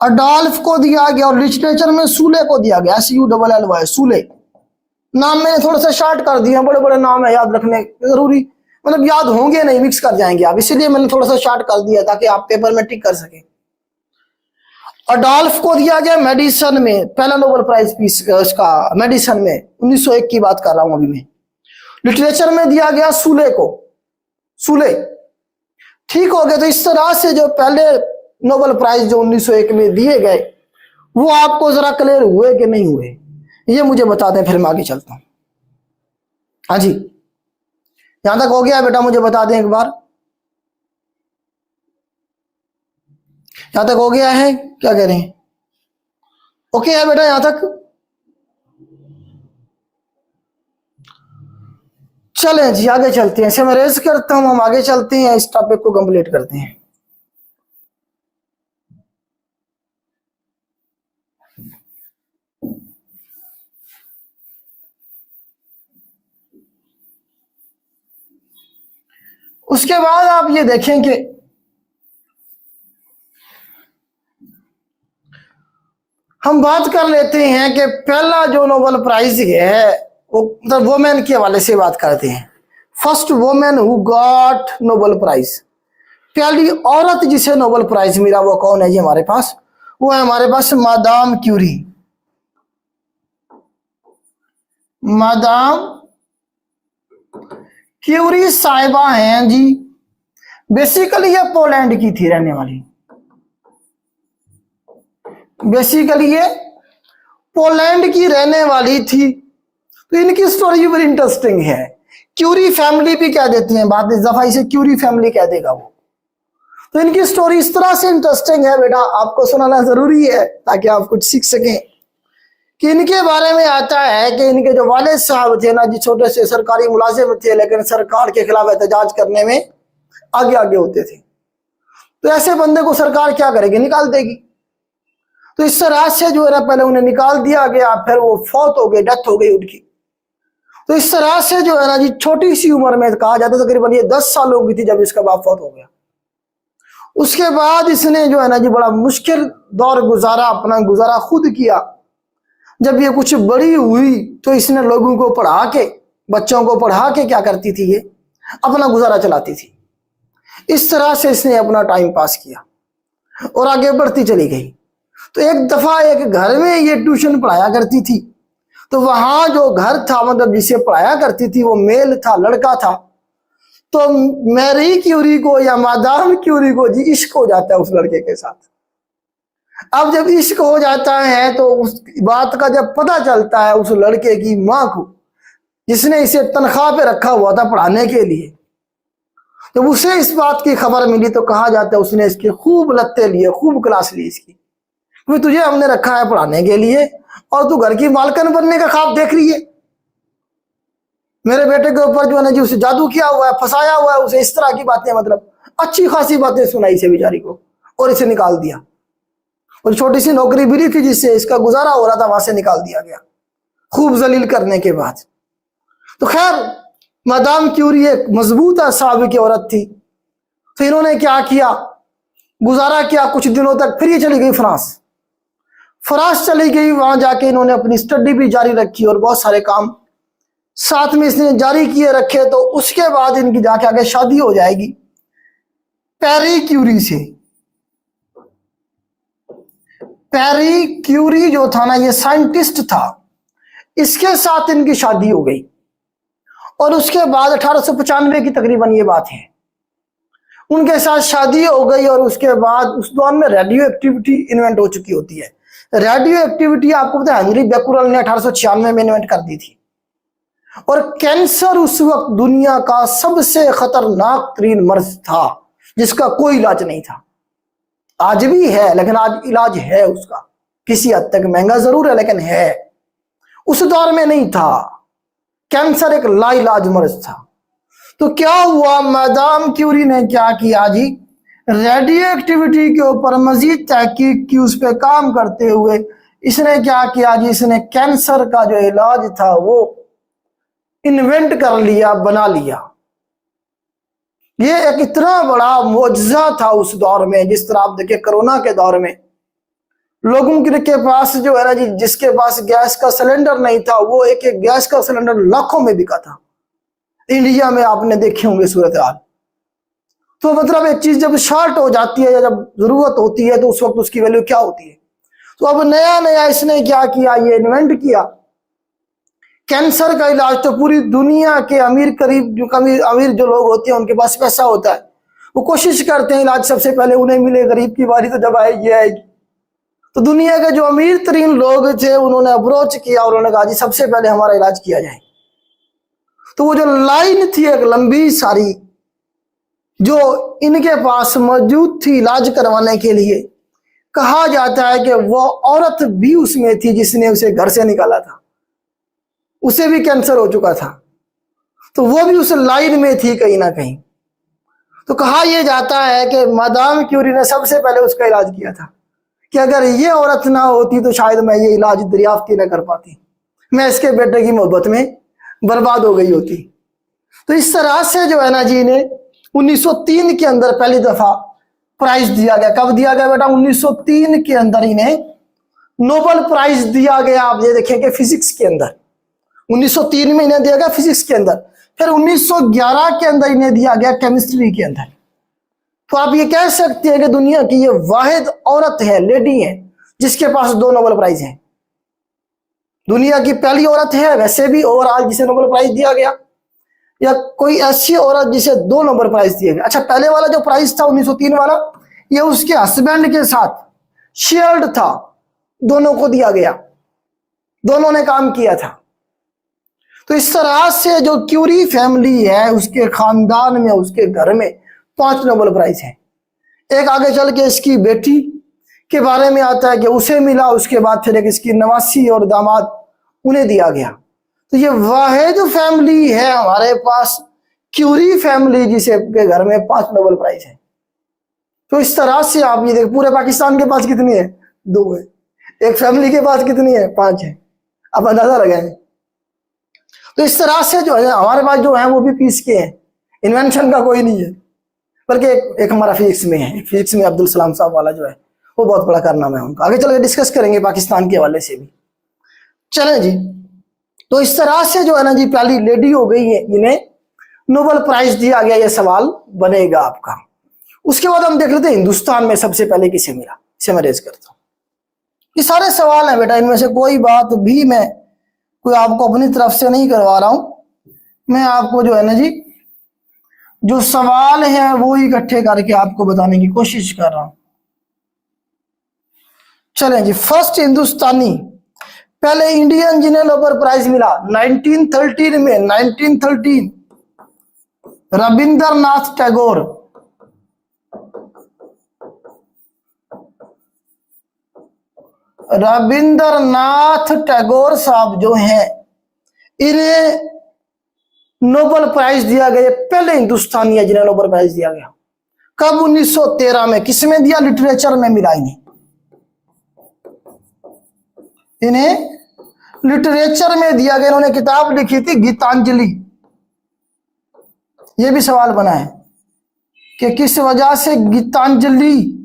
अडोल्फ को दिया गया। और लिटरेचर में सूले को दिया गया, SULLY, सूले। नाम मैंने थोड़ा सा शॉर्ट कर दिया, बड़े बड़े नाम है याद रखने जरूरी, मतलब याद होंगे नहीं, मिक्स कर जाएंगे आप, इसीलिए मैंने थोड़ा सा शॉर्ट कर दिया ताकि आप पेपर में टिक कर सके। अडोल्फ को दिया गया मेडिसिन में पहला नोबेल प्राइज पीस उसका, मेडिसिन में 1901 की बात कर रहा हूं अभी मैं। लिटरेचर में दिया गया सूले को, सूले। ठीक हो गया। तो इस तरह से जो पहले नोबेल प्राइज जो 1901 में दिए गए वो आपको जरा क्लियर हुए कि नहीं हुए, ये मुझे बता दें, फिर मैं आगे चलता हूं। हाँ जी, यहां तक हो गया बेटा? मुझे बता दें एक बार, यहां तक हो गया है? क्या कह रहे हैं? ओके है बेटा यहां तक? चलें जी आगे चलते हैं। मैं रेज करता हूं, हम आगे चलते हैं, इस टॉपिक को कंप्लीट करते हैं। उसके बाद आप ये देखें कि हम बात कर लेते हैं कि पहला जो नोबेल प्राइज है वो मतलब वोमेन के हवाले से बात करते हैं। First women who got Nobel prize, पहली औरत जिसे नोबेल प्राइज मिला वो कौन है जी हमारे पास? वो है हमारे पास मादाम क्यूरी। मादाम क्यूरी साहिबा हैं जी। बेसिकली ये पोलैंड की थी रहने वाली, बेसिकली ये पोलैंड की रहने वाली थी। तो इनकी स्टोरी भी बड़ी इंटरेस्टिंग है। क्यूरी फैमिली भी कह देती हैं, बाद में दफा इसे क्यूरी फैमिली कह देगा वो। तो इनकी स्टोरी इस तरह से इंटरेस्टिंग है बेटा, आपको सुनाना जरूरी है ताकि आप कुछ सीख सकें कि इनके बारे में आता है कि इनके जो वालिद साहब थे ना जी, छोटे से सरकारी मुलाजिम थे, लेकिन सरकार के खिलाफ एहतजाज करने में आगे आगे होते थे। तो ऐसे बंदे को सरकार क्या करेगी, निकाल देगी। तो इस तरह से जो है ना पहले उन्हें निकाल दिया गया, फिर वो फौत हो गए, डेथ हो गई उनकी। तो इस तरह से जो है ना जी छोटी सी उम्र में, कहा जाता है तकरीबन ये 10 सालों की थी जब इसका बाप फौत हो गया। उसके बाद इसने जो है ना जी बड़ा मुश्किल दौर गुजारा, अपना गुजारा खुद किया। जब ये कुछ बड़ी हुई तो इसने लोगों को पढ़ा के, बच्चों को पढ़ा के क्या करती थी, ये अपना गुजारा चलाती थी। इस तरह से इसने अपना टाइम पास किया और आगे बढ़ती चली गई। तो एक दफा एक घर में ये ट्यूशन पढ़ाया करती थी। तो वहां जो घर था, मतलब जिसे पढ़ाया करती थी, वो मेल था, लड़का था। तो मैरी क्यूरी को या मादाम क्यूरी को जी इश्क हो जाता है उस लड़के के साथ। अब जब इश्क हो जाता है तो उस बात का जब पता चलता है उस लड़के की माँ को, जिसने इसे तनख्वाह पे रखा हुआ था पढ़ाने के लिए, जब उसे इस बात की खबर मिली तो कहा जाता है उसने इसके खूब लत्ते लिए, खूब क्लास ली इसकी। क्योंकि तुझे हमने रखा है पढ़ाने के लिए और तू घर की मालकिन बनने का ख्वाब देख रही है। मेरे बेटे के ऊपर जो है ना जी उसे जादू किया हुआ है, फंसाया हुआ है उसे, इस तरह की बातें, मतलब अच्छी खासी बातें सुनाई इसे बेचारी को और इसे निकाल दिया। और छोटी सी नौकरी मिली थी जिससे इसका गुजारा हो रहा था, वहां से निकाल दिया गया खूब जलील करने के बाद। तो खैर मादाम क्यूरी एक मजबूत साहब की औरत थी। तो इन्होंने क्या किया, गुजारा किया कुछ दिनों तक। फिर ये चली गई फ्रांस चली गई। वहां जाके इन्होंने अपनी स्टडी भी जारी रखी और बहुत सारे काम साथ में इसने जारी किए रखे। तो उसके बाद इनकी जाके आगे शादी हो जाएगी पैरी क्यूरी से। पैरी क्यूरी जो था ना, ये साइंटिस्ट था, इसके साथ इनकी शादी हो गई। और उसके बाद 1895 की तकरीबन ये बात है, उनके साथ शादी हो गई। और उसके बाद उस दौरान में रेडियो एक्टिविटी इन्वेंट हो चुकी होती है। रेडियो एक्टिविटी आपको पता है हेनरी बेकुरल ने 1896 में इन्वेंट कर दी थी। और कैंसर उस वक्त दुनिया का सबसे खतरनाक तरीन मर्ज था जिसका कोई इलाज नहीं था। आज भी है, लेकिन आज इलाज है उसका, किसी हद तक महंगा जरूर है लेकिन है। उस दौर में नहीं था। कैंसर एक लाइलाज मर्ज था। तो क्या हुआ, मादाम क्यूरी ने क्या किया जी, रेडियो एक्टिविटी के ऊपर मजीद तहकीक की, उस पर काम करते हुए इसने क्या किया जी, इसने कैंसर का जो इलाज था वो इन्वेंट कर लिया, बना लिया। ये एक इतना बड़ा मुअज्जा था उस दौर में। जिस तरह आप देखिए कोरोना के दौर में लोगों के पास जो है ना जी, जिसके पास गैस का सिलेंडर नहीं था, वो एक एक गैस का सिलेंडर लाखों में बिका था। इंडिया में आपने देखे होंगे सूरत हाल। तो मतलब एक चीज जब शॉर्ट हो जाती है या जब जरूरत होती है तो उस वक्त उसकी वैल्यू क्या होती है। तो अब नया नया इसने क्या किया, ये इन्वेंट किया कैंसर का इलाज। तो पूरी दुनिया के अमीर करीब जो अमीर जो लोग होते हैं उनके पास पैसा होता है, वो कोशिश करते हैं इलाज सबसे पहले उन्हें मिले। गरीब की बारी तो जब आएगी। तो दुनिया के जो अमीर तरीन लोग थे उन्होंने अप्रोच किया और उन्होंने कहा जी सबसे पहले हमारा इलाज किया जाए। तो वो जो लाइन थी एक लंबी सारी जो इनके पास मौजूद थी इलाज करवाने के लिए, कहा जाता है कि वो औरत भी उसमें थी जिसने उसे घर से निकाला था, उसे भी कैंसर हो चुका था। तो वो भी उस लाइन में थी कहीं ना कहीं। तो कहा यह जाता है कि मादाम क्यूरी ने सबसे पहले उसका इलाज किया था कि अगर ये औरत ना होती तो शायद मैं ये इलाज दरियाफ्त ही ना कर पाती, मैं इसके बेटे की मोहब्बत में बर्बाद हो गई होती। तो इस तरह से जो है ना जी ने 1903 के अंदर पहली दफा प्राइज दिया गया। कब दिया गया बेटा? 1903 के अंदर इन्हें नोबेल प्राइज दिया गया। आप ये देखेंगे फिजिक्स के अंदर 1903 में इन्हें दिया गया फिजिक्स के अंदर। फिर 1911 के अंदर इन्हें दिया गया केमिस्ट्री के अंदर। तो आप ये कह सकते हैं कि दुनिया की ये वाहिद औरत है, लेडी है, जिसके पास 2 नोबेल प्राइज हैं। दुनिया की पहली औरत है वैसे भी ओवरऑल जिसे नोबेल प्राइज दिया गया, या कोई ऐसी औरत जिसे 2 नोबेल प्राइज दिए गए। अच्छा, पहले वाला जो प्राइज था 1903 वाला, ये उसके हस्बैंड के साथ शेयर्ड था, दोनों को दिया गया, दोनों ने काम किया था। तो इस तरह से जो क्यूरी फैमिली है उसके खानदान में, उसके घर में 5 नोबेल प्राइज हैं। एक आगे चल के इसकी बेटी के बारे में आता है कि उसे मिला, उसके बाद फिर एक इसकी नवासी और दामाद उन्हें दिया गया। तो ये वाहिद फैमिली है हमारे पास क्यूरी फैमिली जिसे के घर में 5 नोबेल प्राइज है। तो इस तरह से आप ये देखो पूरे पाकिस्तान के पास कितनी है, 2 है, एक फैमिली के पास कितनी है, 5 है। अब अंदाजा लगाएं। तो इस तरह से जो है हमारे पास जो है वो भी पीस के हैं, इन्वेंशन का कोई नहीं है, बल्कि एक हमारा फिजिक्स में है। फिजिक्स में अब्दुल सलाम साहब वाला जो है वो बहुत बड़ा कारनामा है उनका। आगे चल के डिस्कस करेंगे पाकिस्तान के हवाले से भी। चलें जी, तो इस तरह से जो है ना जी पहली लेडी हो गई है, इन्हें नोबेल प्राइज दिया गया, ये सवाल बनेगा आपका। उसके बाद हम देख लेते हैं हिंदुस्तान में सबसे पहले किसे मिला, इसे मैं रेज करता हूं। ये सारे सवाल हैं बेटा, इनमें से कोई बात भी मैं कोई आपको अपनी तरफ से नहीं करवा रहा हूं, मैं आपको जो है ना जी जो सवाल है वो इकट्ठे करके आपको बताने की कोशिश कर रहा हूं। चलें जी, फर्स्ट हिंदुस्तानी पहले इंडियन जिन्हें नोबेल प्राइज मिला 1913 में, 1913 रविंद्रनाथ टैगोर। रविंद्रनाथ टैगोर साहब जो हैं इन्हें नोबेल प्राइज दिया गया, पहले हिंदुस्तानी है जिन्हें नोबेल प्राइज दिया गया। कब? 1913 में। किसमें दिया? लिटरेचर में मिला इन्हें लिटरेचर में दिया गया। इन्होंने किताब लिखी थी गीतांजलि। यह भी सवाल बना है कि किस वजह से गीतांजलि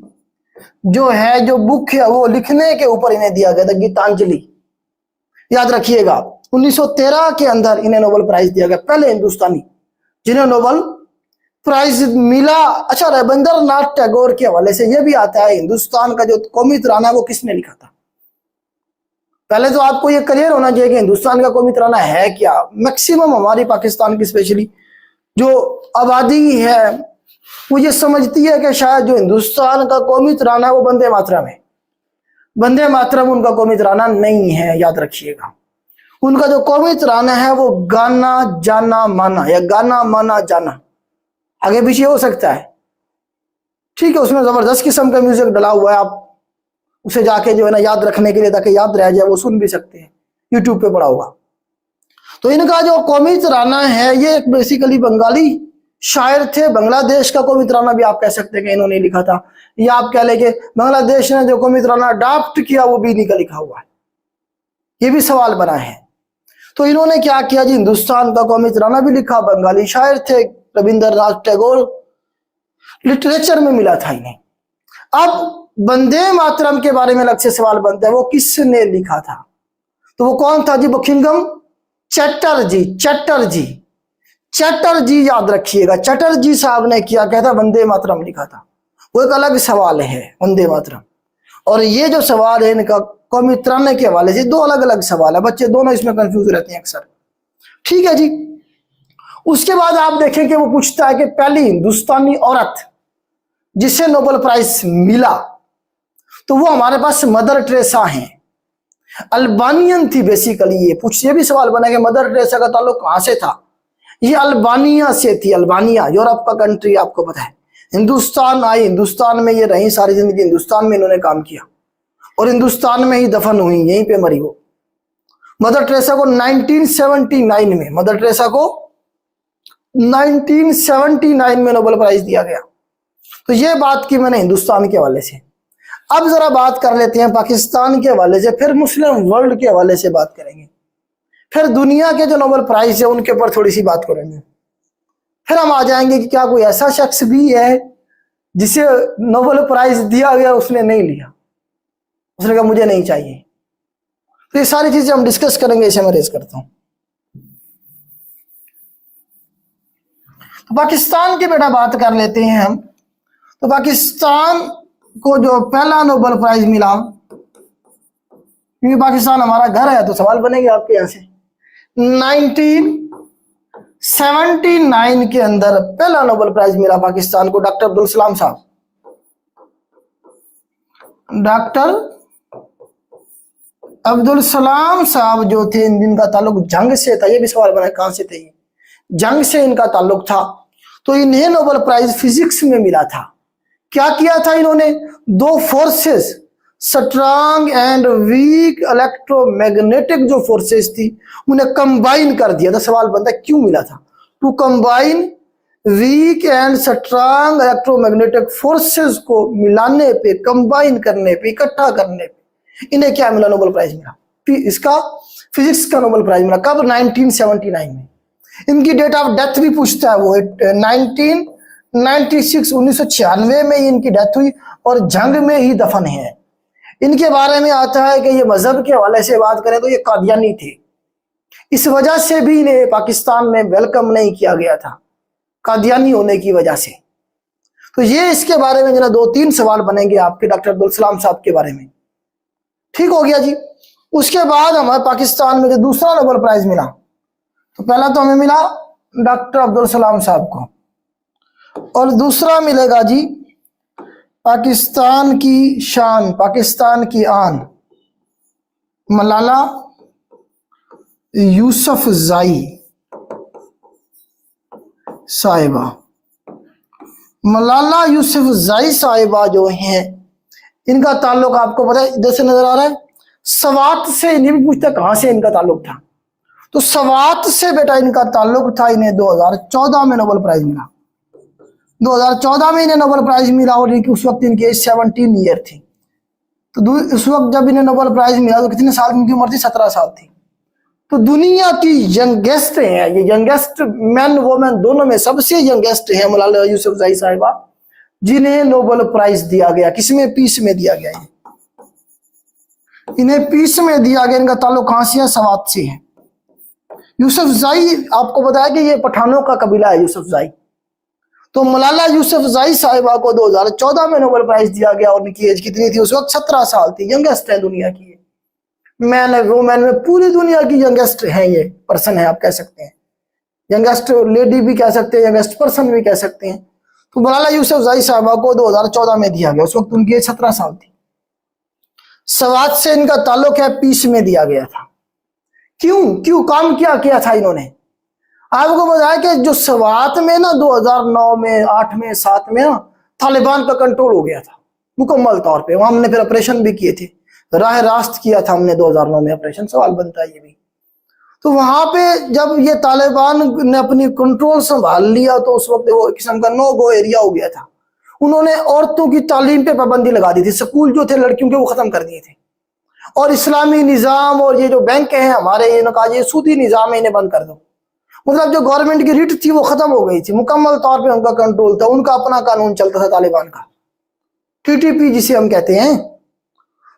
जो है जो बुक है वो लिखने के ऊपर इन्हें दिया गया था, गीतांजलि। याद रखिएगा 1913 के अंदर इन्हें नोबेल प्राइज दिया गया, पहले हिंदुस्तानी जिन्हें नोबेल प्राइज मिला। अच्छा, रविंद्रनाथ टैगोर के हवाले से यह भी आता है हिंदुस्तान का जो कौमी तराना वो किसने लिखा था। पहले तो आपको ये क्लियर होना चाहिए कि हिंदुस्तान का कौमी तराना है क्या। मैक्सिमम हमारी पाकिस्तान की स्पेशली जो आबादी है वो ये समझती है कि शायद जो हिंदुस्तान का कौमी तराना है वो वंदे मातरम है। वंदे मातरम उनका कौमी तराना नहीं है, याद रखिएगा। उनका जो कौमी तराना है वो गाना जाना माना या गाना माना जाना, आगे पीछे हो सकता है, ठीक है। उसमें जबरदस्त किस्म का म्यूजिक डला हुआ है, आप उसे जाके जो है ना याद रखने के लिए ताकि याद रह जाए वो सुन भी सकते हैं, यूट्यूब पे पड़ा होगा। तो इनका जो कौमी तराना है ये बेसिकली बंगाली शायर थे। बांग्लादेश का कौमी तराना भी आप कह सकते हैं कि इन्होंने लिखा था, या आप कह लेंगे बांग्लादेश ने जो कौमी तराना अडॉप्ट किया वो भी इन्हीं का लिखा हुआ है। ये भी सवाल बना है। तो इन्होंने क्या किया जी, हिंदुस्तान का कौमी तराना भी लिखा, बंगाली शायर थे रविंद्रनाथ टैगोर, लिटरेचर में मिला था इन्हें। अब वंदे मातरम के बारे में अलग से सवाल बनता है, वो किसने लिखा था। तो वो कौन था जी? बंकिम चटर्जी। चटर्जी चटर्जी याद रखिएगा, चटर्जी साहब ने किया कहता वंदे मातरम लिखा था। वो एक अलग सवाल है वंदे मातरम, और ये जो सवाल है इनका कौमी तराने के हवाले से, 2 अलग अलग सवाल है। बच्चे दोनों इसमें कंफ्यूज रहते हैं अक्सर, ठीक है जी। उसके बाद आप देखें कि वो पूछता है कि पहली हिंदुस्तानी औरत जिसे नोबेल प्राइज मिला, तो वो हमारे पास मदर टेरेसा हैं, अल्बानियन थी बेसिकली। ये भी सवाल बना कि मदर टेरेसा का ताल्लुक कहां से था। ये अल्बानिया से थी, अल्बानिया यूरोप का कंट्री, आपको पता है। हिंदुस्तान आई, हिंदुस्तान में ये रही सारी जिंदगी, हिंदुस्तान में इन्होंने काम किया और हिंदुस्तान में ही दफन हुई, यहीं पे मरी वो। मदर टेरेसा को 1979 में, मदर टेरेसा को 1979 में नोबेल प्राइज दिया गया। तो ये बात की मैंने हिंदुस्तान के हवाले से। अब जरा बात कर लेते हैं पाकिस्तान के हवाले से, फिर मुस्लिम वर्ल्ड के हवाले से बात करेंगे, फिर दुनिया के जो नोबेल प्राइज है उनके ऊपर थोड़ी सी बात करेंगे। फिर हम आ जाएंगे कि क्या कोई ऐसा शख्स भी है जिसे नोबेल प्राइज दिया गया उसने नहीं लिया, उसने कहा मुझे नहीं चाहिए। तो ये सारी चीजें हम डिस्कस करेंगे, इसे मैं रेज करता हूं। तो पाकिस्तान की बेटा बात कर लेते हैं हम। तो पाकिस्तान को जो पहला नोबेल प्राइज मिला, क्योंकि पाकिस्तान हमारा घर है तो सवाल बनेंगे आपके यहां से। 1979 के अंदर पहला नोबेल प्राइज मिला पाकिस्तान को डॉक्टर अब्दुल सलाम साहब। डॉक्टर अब्दुल सलाम साहब जो थे, जिनका ताल्लुक जंग से था। ये भी सवाल बना कहां से थे, ये जंग से इनका ताल्लुक था। तो इन्हें नोबेल प्राइज फिजिक्स में मिला था। क्या किया था इन्होंने? 2 forces, strong and weak electromagnetic जो फोर्सेस थी उन्हें कंबाइन कर दिया था। सवाल बनता है क्यों मिला था? To combine weak and strong electromagnetic forces को मिलाने पे, कंबाइन करने पे, इकट्ठा करने पे इन्हें क्या मिला? नोबेल प्राइज मिला। इसका फिजिक्स का नोबेल प्राइज मिला। कब? 1979 में। इनकी डेट ऑफ डेथ भी पूछता है वो, 1996 में इनकी डेथ हुई और जंग में ही दफन है। इनके बारे में आता है कि ये मजहब के हवाले से बात करें तो ये कादियानी थे, इस वजह से भी इन्हें पाकिस्तान में वेलकम नहीं किया गया था, कादियानी होने की वजह से। तो ये इसके बारे में जरा 2-3 सवाल बनेंगे आपके डॉक्टर अब्दुल सलाम साहब के बारे में। ठीक हो गया जी। उसके बाद हमारे पाकिस्तान में जो दूसरा नोबेल प्राइज मिला, तो पहला तो हमें मिला डॉक्टर अब्दुल सलाम साहब को, और दूसरा मिलेगा जी पाकिस्तान की शान, पाकिस्तान की आन, मलाला यूसुफजई साहिबा। मलाला यूसुफजई साहिबा जो हैं, इनका ताल्लुक आपको पता है, इधर से नजर आ रहा है, सवात से। इन्हें भी पूछता कहां से इनका ताल्लुक था, तो सवात से बेटा इनका ताल्लुक था। इन्हें 2014 में नोबेल प्राइज मिला। 2014 में इन्हें नोबेल प्राइज मिला और इनकी उस वक्त इनकी एज 17 ईयर थी। तो उस वक्त जब इन्हें नोबेल प्राइज मिला तो कितने साल इनकी उम्र थी? 17 साल थी। तो दुनिया की यंगेस्ट हैं ये, यंगेस्ट मैन वोमेन दोनों में सबसे यंगेस्ट है मलाला यूसुफजई साहिबा, जिन्हें नोबेल प्राइज दिया गया। किसमें? पीस में दिया गया है। इन्हें पीस में दिया गया। इनका ताल्लुक कहां से है? सवात से है। यूसुफजई आपको बताया कि ये पठानों का कबीला है यूसुफजई। तो मलाला यूसुफजई साहिबा को 2014 में नोबेल प्राइज दिया गया और इनकी एज कितनी थी? उस वक्त 17 साल थी। यंगेस्ट है दुनिया की, मैन वुमेन में पूरी दुनिया की यंगेस्ट है ये पर्सन है, आप कह सकते हैं। यंगेस्ट लेडी भी कह सकते हैं, यंगेस्ट पर्सन भी कह सकते हैं। तो मलाला यूसुफजई साहिबा को 2014 में दिया गया। उस वक्त उनकी एज 17 साल थी। सवात से इनका ताल्लुक है, पीस में दिया गया था। क्यों काम क्या किया था इन्होंने? आपको बताया कि जो सवात में ना 2009 में, 8 में, 7 में ना तालिबान का कंट्रोल हो गया था मुकम्मल तौर पे। वहां हमने फिर ऑपरेशन भी किए थे, राह रास्त किया था हमने 2009 में ऑपरेशन। सवाल बनता है ये भी। तो वहां पे जब ये तालिबान ने अपनी कंट्रोल संभाल लिया तो उस वक्त वो एक किस्म का नो गो एरिया हो गया था। उन्होंने औरतों की तालीम पे पाबंदी लगा दी थी। स्कूल जो थे लड़कियों के वो खत्म कर दिए थे, और इस्लामी निजाम और ये जो बैंक हैं हमारे, इनका ये सूदी निजाम है, इन्हें बंद कर दो। मतलब जो गवर्नमेंट की रिट थी वो खत्म हो गई थी, मुकम्मल तौर पे उनका कंट्रोल था। उनका अपना कानून चलता था तालिबान का, टीटीपी जिसे हम कहते हैं।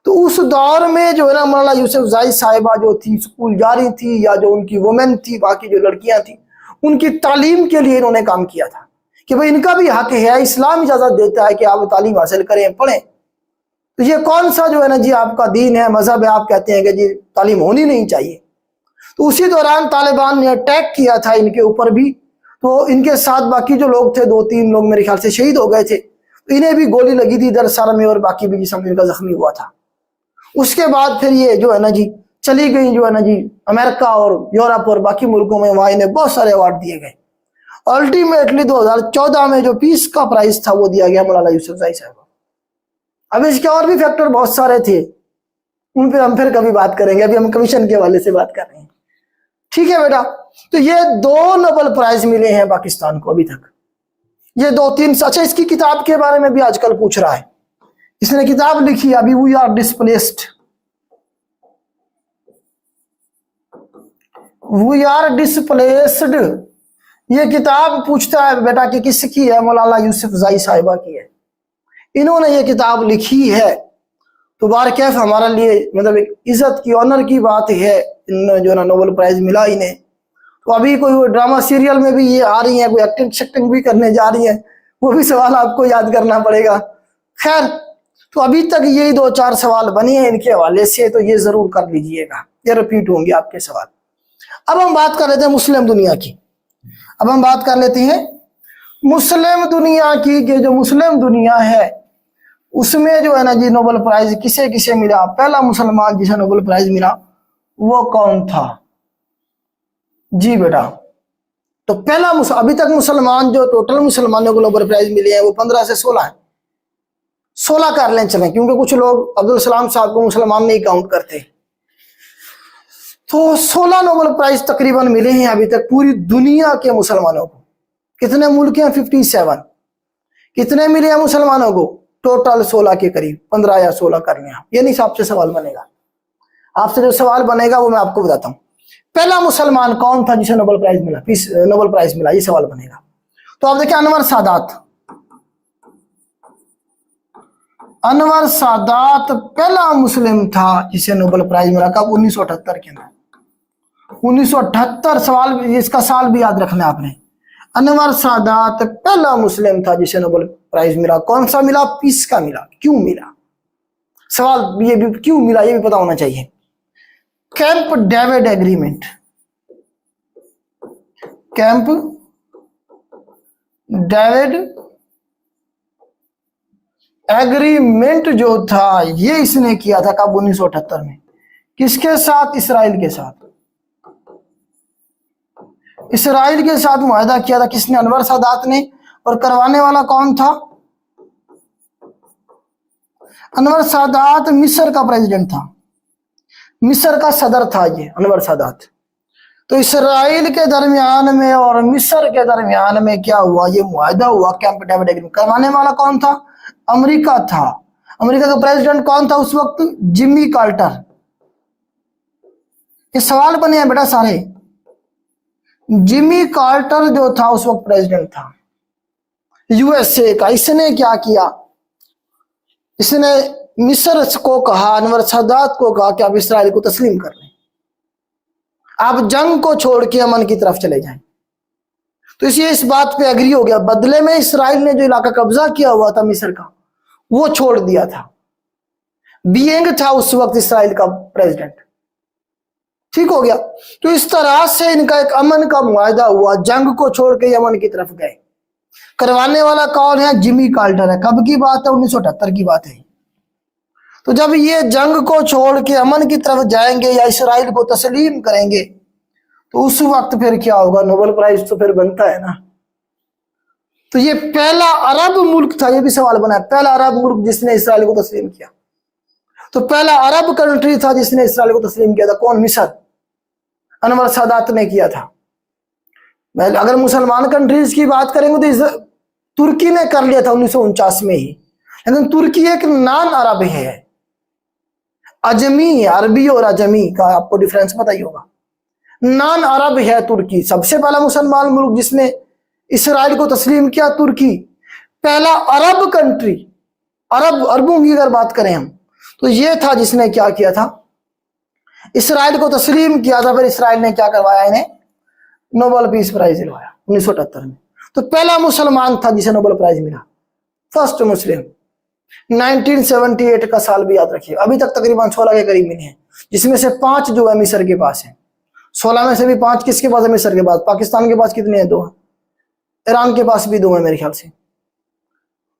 तो उस दौर में जो है ना मौलाना यूसुफजई साहिबा जो थी, स्कूल जा रही थी, या जो उनकी वुमेन थी, बाकी जो लड़कियां थी, उनकी तालीम के लिए इन्होंने काम किया था कि भाई इनका भी हक है, इस्लाम इजाजत देता है कि आप तालीम हासिल करें, पढ़ें। तो ये कौन सा जो है ना जी आपका दीन है, मजहब है, आप कहते हैं कि जी तालीम होनी नहीं चाहिए। तो उसी दौरान तालिबान ने अटैक किया था इनके ऊपर भी। तो इनके साथ बाकी जो लोग थे, 2-3 लोग मेरे ख्याल से शहीद हो गए थे। तो इन्हें भी गोली लगी थी इधर सर में, और बाकी भी जिसम इनका जख्मी हुआ था। उसके बाद फिर ये जो है ना जी चली गई, जो है ना जी अमेरिका और यूरोप और बाकी मुल्कों में, वहां इन्हें बहुत सारे अवार्ड दिए गए। अल्टीमेटली 2014 में जो पीस का प्राइज था वो दिया गया मौलाना यूसुफजई साहब। अब इसके और भी फैक्टर बहुत सारे थे, उन पर हम फिर कभी बात करेंगे। अभी हम कमीशन के हवाले से बात कर रहे हैं। ठीक है बेटा। तो ये 2 नोबेल प्राइज मिले हैं पाकिस्तान को अभी तक। ये 2-3। अच्छा, इसकी किताब के बारे में भी आजकल पूछ रहा है। इसने किताब लिखी अभी, we are displaced, we are displaced. ये किताब पूछता है बेटा कि किसकी है? मौलाना यूसुफजई साहिबा की है। इन्होंने ये किताब लिखी है। तो बारकैफ हमारे लिए मतलब एक इज्जत की, ऑनर की बात है, इन जो ना नोबेल प्राइज मिला इन्हें। तो अभी कोई ड्रामा सीरियल में भी ये आ रही है, कोई एक्टिंग शेक्टिंग भी करने जा रही है, वो भी सवाल आपको याद करना पड़ेगा। खैर, तो अभी तक यही 2-4 सवाल बने हैं इनके हवाले से, तो ये जरूर कर लीजिएगा, ये रिपीट होंगे आपके सवाल। अब हम बात कर लेते हैं मुस्लिम दुनिया की। अब हम बात कर लेते हैं मुस्लिम दुनिया की, कि जो मुस्लिम दुनिया है उसमें जो है ना जी नोबेल प्राइज किसे किसे मिला। पहला मुसलमान जिसे नोबेल प्राइज मिला वो कौन था? जी बेटा, तो पहला अभी तक मुसलमान जो टोटल मुसलमानों को नोबेल प्राइज मिले हैं वो 15 से 16 है। 16 कर लें चलें, क्योंकि कुछ लोग अब्दुल सलाम साहब को मुसलमान नहीं काउंट करते। तो 16 नोबेल प्राइज तकरीबन मिले हैं अभी तक पूरी दुनिया के मुसलमानों को। कितने मुल्क हैं? 57। कितने मिले हैं मुसलमानों को? टोटल 16 के करीब, 15 या 16 कर लें आप। ये नहीं आपसे सवाल बनेगा, आपसे जो सवाल बनेगा वो मैं आपको बताता हूं। पहला मुसलमान कौन था जिसे नोबेल प्राइज मिला, पीस नोबेल प्राइज मिला, ये सवाल बनेगा। तो आप देखिए अनवर सादात। अनवर सादात पहला मुस्लिम था जिसे नोबेल प्राइज मिला। कब? 1978 के अंदर। 1978 सवाल, इसका साल भी याद रखना आपने। अनवर सादात पहला मुस्लिम था जिसे नोबेल प्राइज मिला। कौन सा मिला? पीस का मिला। क्यों मिला? सवाल ये भी क्यों मिला ये भी पता होना चाहिए। Camp David agreement, camp David agreement जो था ये इसने किया था कब? 1978 में। किसके साथ? इसराइल के साथ। इसराइल के साथ मुआहदा किया था किसने? अनवर सादात ने। और करवाने वाला कौन था? अनवर सादात मिस्र का प्रेसिडेंट था, मिस्र का सदर था ये अनवर सादात। तो इसराइल के दरमियान में और मिस्र के दरमियान में क्या हुआ? ये मुआहदा हुआ, कैंप डेविड एग्रीमेंट। करवाने वाला कौन था? अमेरिका था। अमेरिका का प्रेसिडेंट कौन था उस वक्त? Jimmy Carter. ये सवाल बने हैं बेटा सारे। जिमी कार्टर जो था उस वक्त प्रेसिडेंट था यूएसए का। इसने क्या किया? इसने मिस्र को कहा, अनवर सादात को कहा कि आप इसराइल को तस्लीम कर लें, आप जंग को छोड़ के अमन की तरफ चले जाएं। तो इसलिए इस बात पे एग्री हो गया। बदले में इसराइल ने जो इलाका कब्जा किया हुआ था मिस्र का वो छोड़ दिया था। बीइंग था उस वक्त इसराइल का प्रेसिडेंट। ठीक हो गया। तो इस तरह से इनका एक अमन का मुआहदा हुआ, जंग को छोड़ के अमन की तरफ गए। करवाने वाला कौन है? जिमी कार्टर है। कब की बात है? 1978 की बात है। तो जब ये जंग को छोड़ के अमन की तरफ जाएंगे या इसराइल को तस्लीम करेंगे तो उस वक्त फिर क्या होगा? नोबेल प्राइज तो फिर बनता है ना। तो ये पहला अरब मुल्क था, ये भी सवाल बना है, पहला अरब मुल्क जिसने इसराइल को तस्लीम किया। तो पहला अरब कंट्री था जिसने इसराइल को तस्लीम किया था। कौन? मिस्र। अनवर सादात ने किया था। अगर मुसलमान कंट्रीज की बात करेंगे तो तुर्की ने कर लिया था 1949 में ही। लेकिन तुर्की एक नॉन अरब है, अजमी, अरबी और अजमी का आपको डिफरेंस पता ही होगा। नॉन अरब है तुर्की। सबसे पहला मुसलमान मुल्क जिसने इसराइल को तस्लीम किया तुर्की। पहला अरब कंट्री, अरबों की अगर बात करें हम तो ये था जिसने क्या किया था? इसराइल को तस्लीम किया था। फिर इसराइल ने क्या करवाया? इन्हें नोबेल पीस प्राइज दिलवाया 1978 में। तो पहला मुसलमान था जिसे नोबेल प्राइज मिला, फर्स्ट मुस्लिम। 1978 का साल भी याद रखिए। अभी तक तकरीबन 16 के करीब मिले हैं, जिसमें से 5 जो है मिस्र के पास है। 16 में से भी 5 किसके पास है? मिस्र के पास। पाकिस्तान के पास कितने हैं? 2 हैं। ईरान के पास भी 2 है मेरे ख्याल से।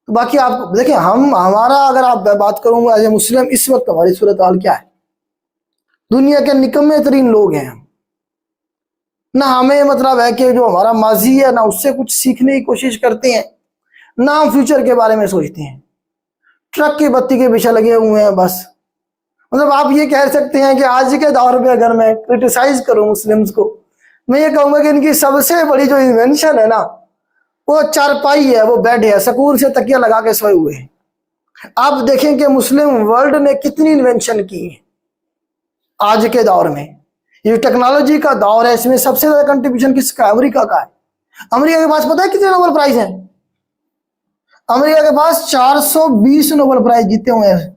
तो बाकी आप देखिए, हमारा अगर आप बात करूंगा एज ए मुस्लिम, इस वक्त हमारी सूरत हाल क्या है? दुनिया के निकम्मे तरीन लोग हैं हम। ना हमें मतलब है कि जो हमारा माजी है ना उससे कुछ सीखने की कोशिश करते हैं, ना हम फ्यूचर के बारे में सोचते हैं। ट्रक की बत्ती के पीछे लगे हुए हैं बस। मतलब आप ये कह सकते हैं कि आज के दौर में अगर मैं क्रिटिसाइज करूं मुस्लिम्स को, मैं ये कहूंगा कि इनकी सबसे बड़ी जो इन्वेंशन है ना वो चारपाई है, वो बेड है, सकून से तकिया लगा के सोए हुए हैं। आप देखें कि मुस्लिम वर्ल्ड ने कितनी इन्वेंशन की है आज के दौर में। ये टेक्नोलॉजी का दौर है, इसमें सबसे ज्यादा कंट्रीब्यूशन किसका? अमेरिका का है। अमेरिका के पास पता है कितने नोबेल प्राइज हैं? अमेरिका के पास 420 नोबेल प्राइज जीते हुए हैं।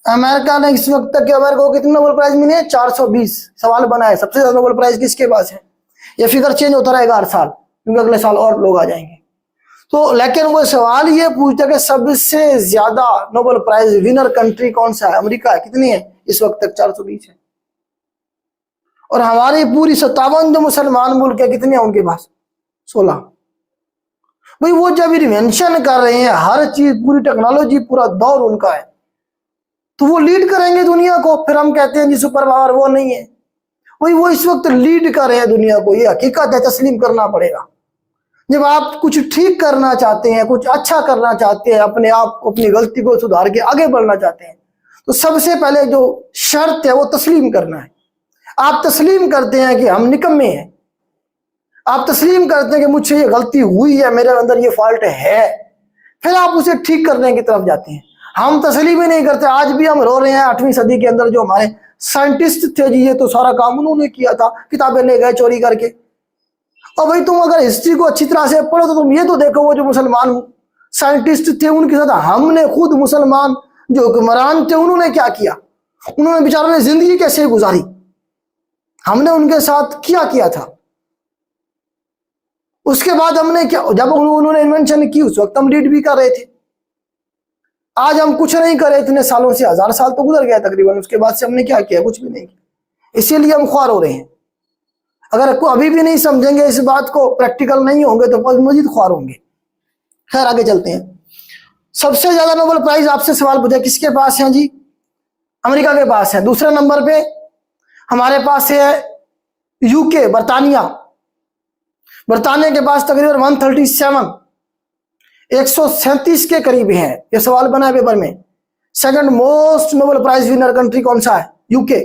अमेरिका ने इस वक्त तक अमेरिका को कितने नोबेल प्राइज मिले हैं? 420। सवाल बना है सबसे ज्यादा नोबेल प्राइज किसके पास है? ये फिगर चेंज होता रहेगा हर साल, क्योंकि अगले साल और लोग आ जाएंगे। तो लेकिन वो सवाल ये पूछता कि सबसे ज्यादा नोबेल प्राइज विनर कंट्री कौन सा है? अमेरिका है। कितनी है इस वक्त तक? 420 है। और हमारी पूरी 57 जो मुसलमान मुल्क है कितने हैं उनके पास? 16। भाई वो जब इन्वेंशन कर रहे हैं, हर चीज, पूरी टेक्नोलॉजी, पूरा दौर उनका है, तो वो लीड करेंगे दुनिया को। फिर हम कहते हैं जी सुपर पावर वो नहीं है। वही वो इस वक्त लीड कर रहे हैं दुनिया को, ये हकीकत है, तस्लीम करना पड़ेगा। जब आप कुछ ठीक करना चाहते हैं, कुछ अच्छा करना चाहते हैं, अपने आप अपनी गलती को सुधार के आगे बढ़ना चाहते हैं, तो सबसे पहले जो शर्त है वो तस्लीम करना है। आप तस्लीम करते हैं कि हम निकम्मे हैं, आप तस्लीम करते हैं कि मुझसे ये गलती हुई है, मेरे अंदर ये फॉल्ट है, फिर आप उसे ठीक करने की तरफ जाते हैं। हम तस्लीम ही नहीं करते। आज भी हम रो रहे हैं 8वीं सदी के अंदर जो हमारे साइंटिस्ट थे जी, ये तो सारा काम उन्होंने किया था, किताबें ले गए चोरी करके। और भाई तुम अगर हिस्ट्री को अच्छी तरह से पढ़ो तो तुम ये तो देखो, वो जो मुसलमान साइंटिस्ट थे उनके साथ हमने खुद मुसलमान जो हुक्मरान थे उन्होंने क्या किया, उन्होंने बेचारों ने जिंदगी कैसे गुजारी, हमने उनके साथ क्या किया था। उसके बाद हमने क्या, जब उन्होंने इन्वेंशन की उस वक्त हम रीड भी कर रहे थे। आज हम कुछ नहीं करे, इतने सालों से 1000 साल तो गुजर गया तकरीबन, उसके बाद से हमने क्या किया, कुछ भी नहीं किया। इसीलिए हम ख्वार हो रहे हैं। अगर को अभी भी नहीं समझेंगे इस बात को, प्रैक्टिकल नहीं होंगे तो मजीद ख्वार होंगे। खैर आगे चलते हैं। सबसे ज्यादा नोबेल प्राइज आपसे सवाल पूछा किसके पास है जी, अमेरिका के पास है। दूसरे नंबर पे हमारे पास है यूके, बर्तानिया। बर्तानिया के पास तकरीबन 137 137 के करीब है। ये सवाल बना है पेपर में। Second most Nobel prize winner country कौन सा है, यूके।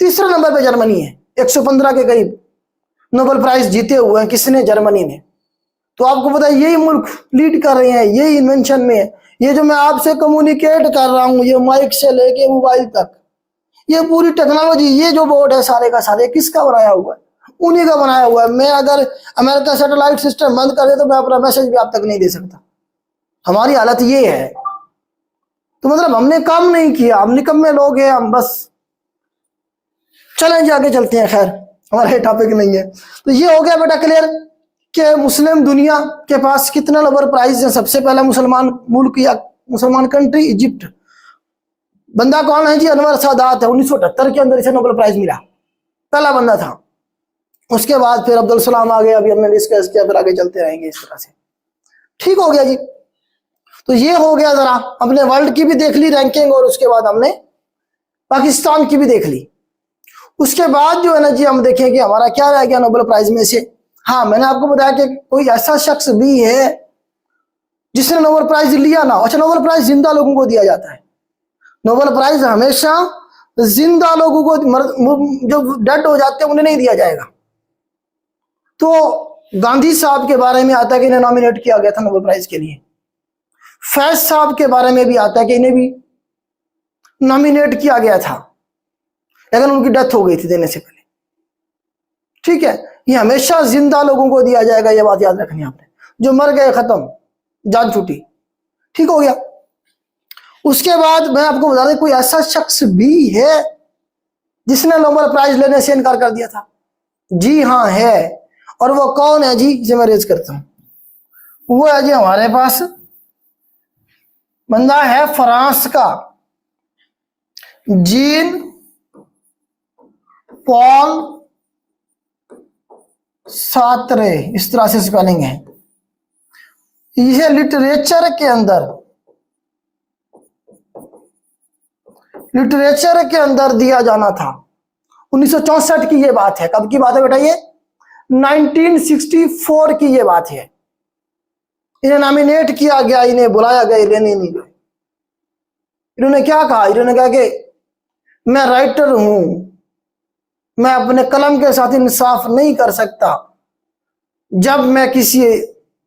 तीसरे नंबर पे जर्मनी है, 115 के करीब नोबेल प्राइज जीते हुए हैं किसने, जर्मनी ने। तो आपको पता है यही मुल्क लीड कर रहे हैं, यही इन्वेंशन में है। ये जो मैं आपसे कम्युनिकेट कर रहा हूं, ये माइक से लेके मोबाइल तक, ये पूरी टेक्नोलॉजी, ये जो बोर्ड है सारे का सारे किसका बनाया हुआ है, उन्हीं का बनाया हुआ है। मैं अगर अमेरिका सैटेलाइट सिस्टम बंद कर दे तो मैं अपना मैसेज भी आप तक नहीं दे सकता। हमारी हालत ये है। तो मतलब हमने काम नहीं किया, हम निकम्मे लोग हैं, हम बस चलें जी आगे चलते हैं। खैर हमारा टॉपिक नहीं है। तो ये हो गया बेटा क्लियर कि मुस्लिम दुनिया के पास कितना नोबेल प्राइज है। सबसे पहला मुसलमान मुल्क या मुसलमान कंट्री इजिप्ट। बंदा कौन है जी, अनवर सादात है। 1978 के अंदर इसे नोबेल प्राइज मिला, पहला बंदा था। उसके बाद फिर अब्दुल सलाम आ गए, अभी हमने डिस्कस किया, फिर आगे चलते रहेंगे इस तरह से। ठीक हो गया जी। तो ये हो गया, जरा अपने वर्ल्ड की भी देख ली रैंकिंग, और उसके बाद हमने पाकिस्तान की भी देख ली। उसके बाद जो है ना जी हम देखें कि हमारा क्या रह गया नोबेल प्राइज में से। हाँ मैंने आपको बताया कि कोई ऐसा शख्स भी है जिसने नोबेल प्राइज लिया ना। अच्छा, नोबेल प्राइज जिंदा लोगों को दिया जाता है। नोबेल प्राइज हमेशा जिंदा लोगों को, जो डेड हो जाते हैं उन्हें नहीं दिया जाएगा। तो गांधी साहब के बारे में आता है कि इन्हें नॉमिनेट किया गया था नोबेल प्राइज के लिए। फैज साहब के बारे में भी आता है कि इन्हें भी नॉमिनेट किया गया था, लेकिन उनकी डेथ हो गई थी देने से पहले। ठीक है, ये हमेशा जिंदा लोगों को दिया जाएगा, ये बात याद रखनी आपने। जो मर गए खत्म, जान छूटी। ठीक हो गया। उसके बाद मैं आपको बता दें कोई ऐसा शख्स भी है जिसने नोबेल प्राइज लेने से इनकार कर दिया था। जी हाँ है। और वो कौन है जी, जिसे मैं रेज करता हूं। वो है जी हमारे पास बंदा है फ्रांस का, जीन पॉल सार्त्रे, इस तरह से स्पेलिंग है। इसे लिटरेचर के अंदर दिया जाना था। 1964 की ये बात है। कब की बात है बेटा ये, 1964 की ये बात है। इन्हें नॉमिनेट किया गया, इन्हें बुलाया गया, लेने नहीं गए। इन्होंने क्या कहा, इन्होंने कहा कि मैं राइटर हूं, मैं अपने कलम के साथ इंसाफ नहीं कर सकता। जब मैं किसी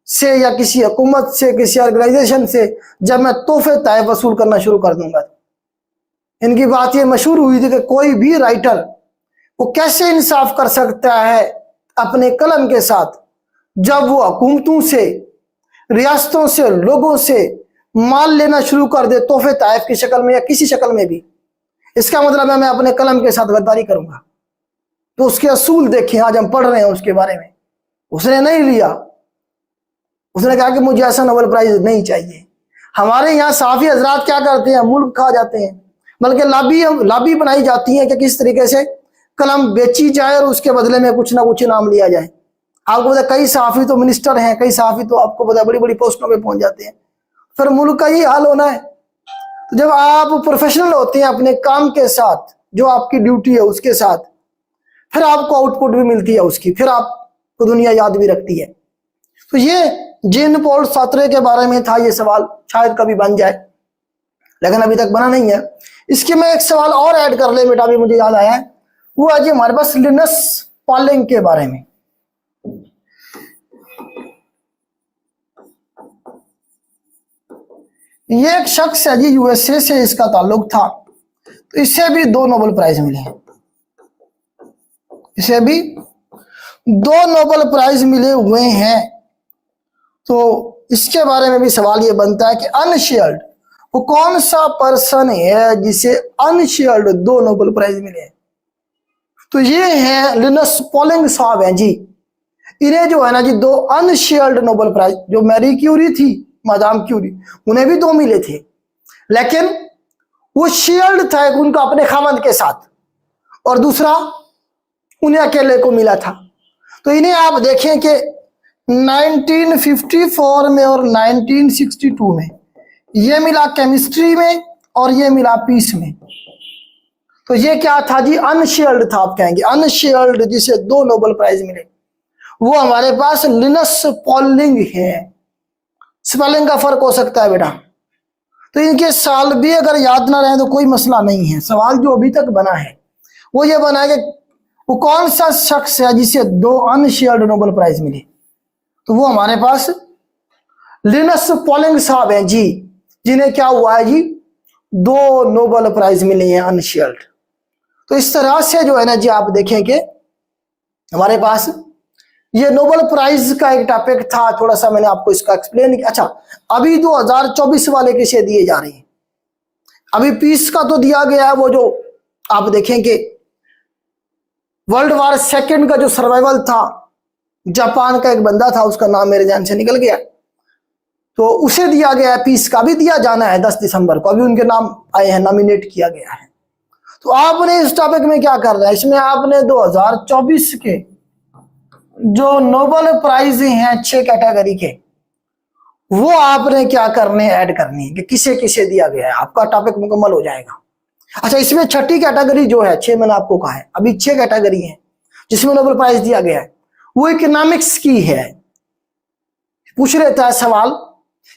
से या किसी हुकूमत से, किसी ऑर्गेनाइजेशन से जब मैं तोहफे तय वसूल करना शुरू कर दूंगा। इनकी बात ये मशहूर हुई थी कि कोई भी राइटर वो कैसे इंसाफ कर सकता है अपने कलम के साथ जब वो हुकूमतों से, रियासतों से, लोगों से माल लेना शुरू कर दे तोहफे ताइफ की शक्ल में या किसी शक्ल में भी। इसका मतलब है मैं अपने कलम के साथ गद्दारी करूंगा। तो उसके असूल देखें, आज हम पढ़ रहे हैं उसके बारे में। उसने नहीं लिया, उसने कहा कि मुझे ऐसा नोबेल प्राइज नहीं चाहिए। हमारे यहाँ साफी हजरात क्या करते हैं, मुल्क खा जाते हैं, बल्कि लाबी बनाई जाती है कि किस तरीके से कलम बेची जाए और उसके बदले में कुछ ना कुछ इनाम लिया जाए। आपको पता कई साफी तो मिनिस्टर हैं, कई साफी तो आपको पता बड़ी बड़ी पोस्टों पे पहुंच जाते हैं। फिर मुल्क का ये हाल होना है। तो जब आप प्रोफेशनल होते हैं अपने काम के साथ, जो आपकी ड्यूटी है उसके साथ, फिर आपको आउटपुट भी मिलती है उसकी, फिर आपको दुनिया याद भी रखती है। तो ये जीन पॉल सार्त्रे के बारे में था ये सवाल, शायद कभी बन जाए, लेकिन अभी तक बना नहीं है। इसके में एक सवाल और ऐड कर ले बेटा, अभी मुझे याद आया है, वो है जी हमारे पास लिनस पॉलिंग के बारे में। ये एक शख्स है जी, यूएसए से इसका ताल्लुक था, तो इसे भी 2 नोबेल प्राइज मिले हैं, इसे भी 2 नोबेल प्राइज मिले हुए हैं। तो इसके बारे में भी सवाल ये बनता है कि अनशेयर्ड वो कौन सा पर्सन है जिसे अनशेयर्ड 2 नोबेल प्राइज मिले हैं। तो ये हैं लिनस पॉलिंग साहब हैं जी, इन्हें जो है ना जी 2 अनशेयर्ड नोबेल प्राइज, जो मैरी क्यूरी थी, मादाम क्यूरी, उन्हें भी 2 मिले थे, लेकिन वो शेयर्ड था, एक उनका अपने खामद के साथ, और दूसरा उन्हें अकेले को मिला था। तो इन्हें आप देखें कि 1954 में और 1962 में ये मिला केमिस्ट्री में और ये मिला पीस में। तो ये क्या था जी, अनशेयर्ड था, आप कहेंगे अनशेयर्ड जिसे 2 नोबेल प्राइज मिले, वो हमारे पास लिनस पॉलिंग है। स्पेलिंग का फर्क हो सकता है बेटा, तो इनके साल भी अगर याद ना रहे तो कोई मसला नहीं है। सवाल जो अभी तक बना है वो ये बना है कि वो कौन सा शख्स है जिसे 2 अनशेयर्ड नोबेल प्राइज मिले, तो वो हमारे पास लिनस पॉलिंग साहब हैं जी, जिन्हें क्या हुआ है जी 2 नोबेल प्राइज मिले हैं अनशेयर्ड। तो इस तरह से जो है ना जी आप देखें कि हमारे पास ये नोबेल प्राइज का एक टॉपिक था, थोड़ा सा मैंने आपको इसका एक्सप्लेन किया। अच्छा, अभी 2024 वाले किसे दिए जा रहे हैं, अभी पीस का तो दिया गया है, वो जो आप देखें कि वर्ल्ड वार सेकेंड का जो सर्वाइवल था, जापान का एक बंदा था, उसका नाम मेरे ध्यान से निकल गया, तो उसे दिया गया है। पीस का भी दिया जाना है 10 दिसंबर को, अभी उनके नाम आए हैं, नॉमिनेट किया गया है। तो आपने इस टॉपिक में क्या करना है, इसमें आपने 2024 के जो नोबेल प्राइज हैं 6 कैटेगरी के, वो आपने क्या करने ऐड करनी है कि किसे किसे दिया गया है, आपका टॉपिक मुकम्मल हो जाएगा। अच्छा, इसमें 6ठी कैटेगरी जो है, 6 मैंने आपको कहा है, अभी 6 कैटेगरी है जिसमें नोबेल प्राइज दिया गया है, वो इकोनॉमिक्स की है। पूछ लेता है सवाल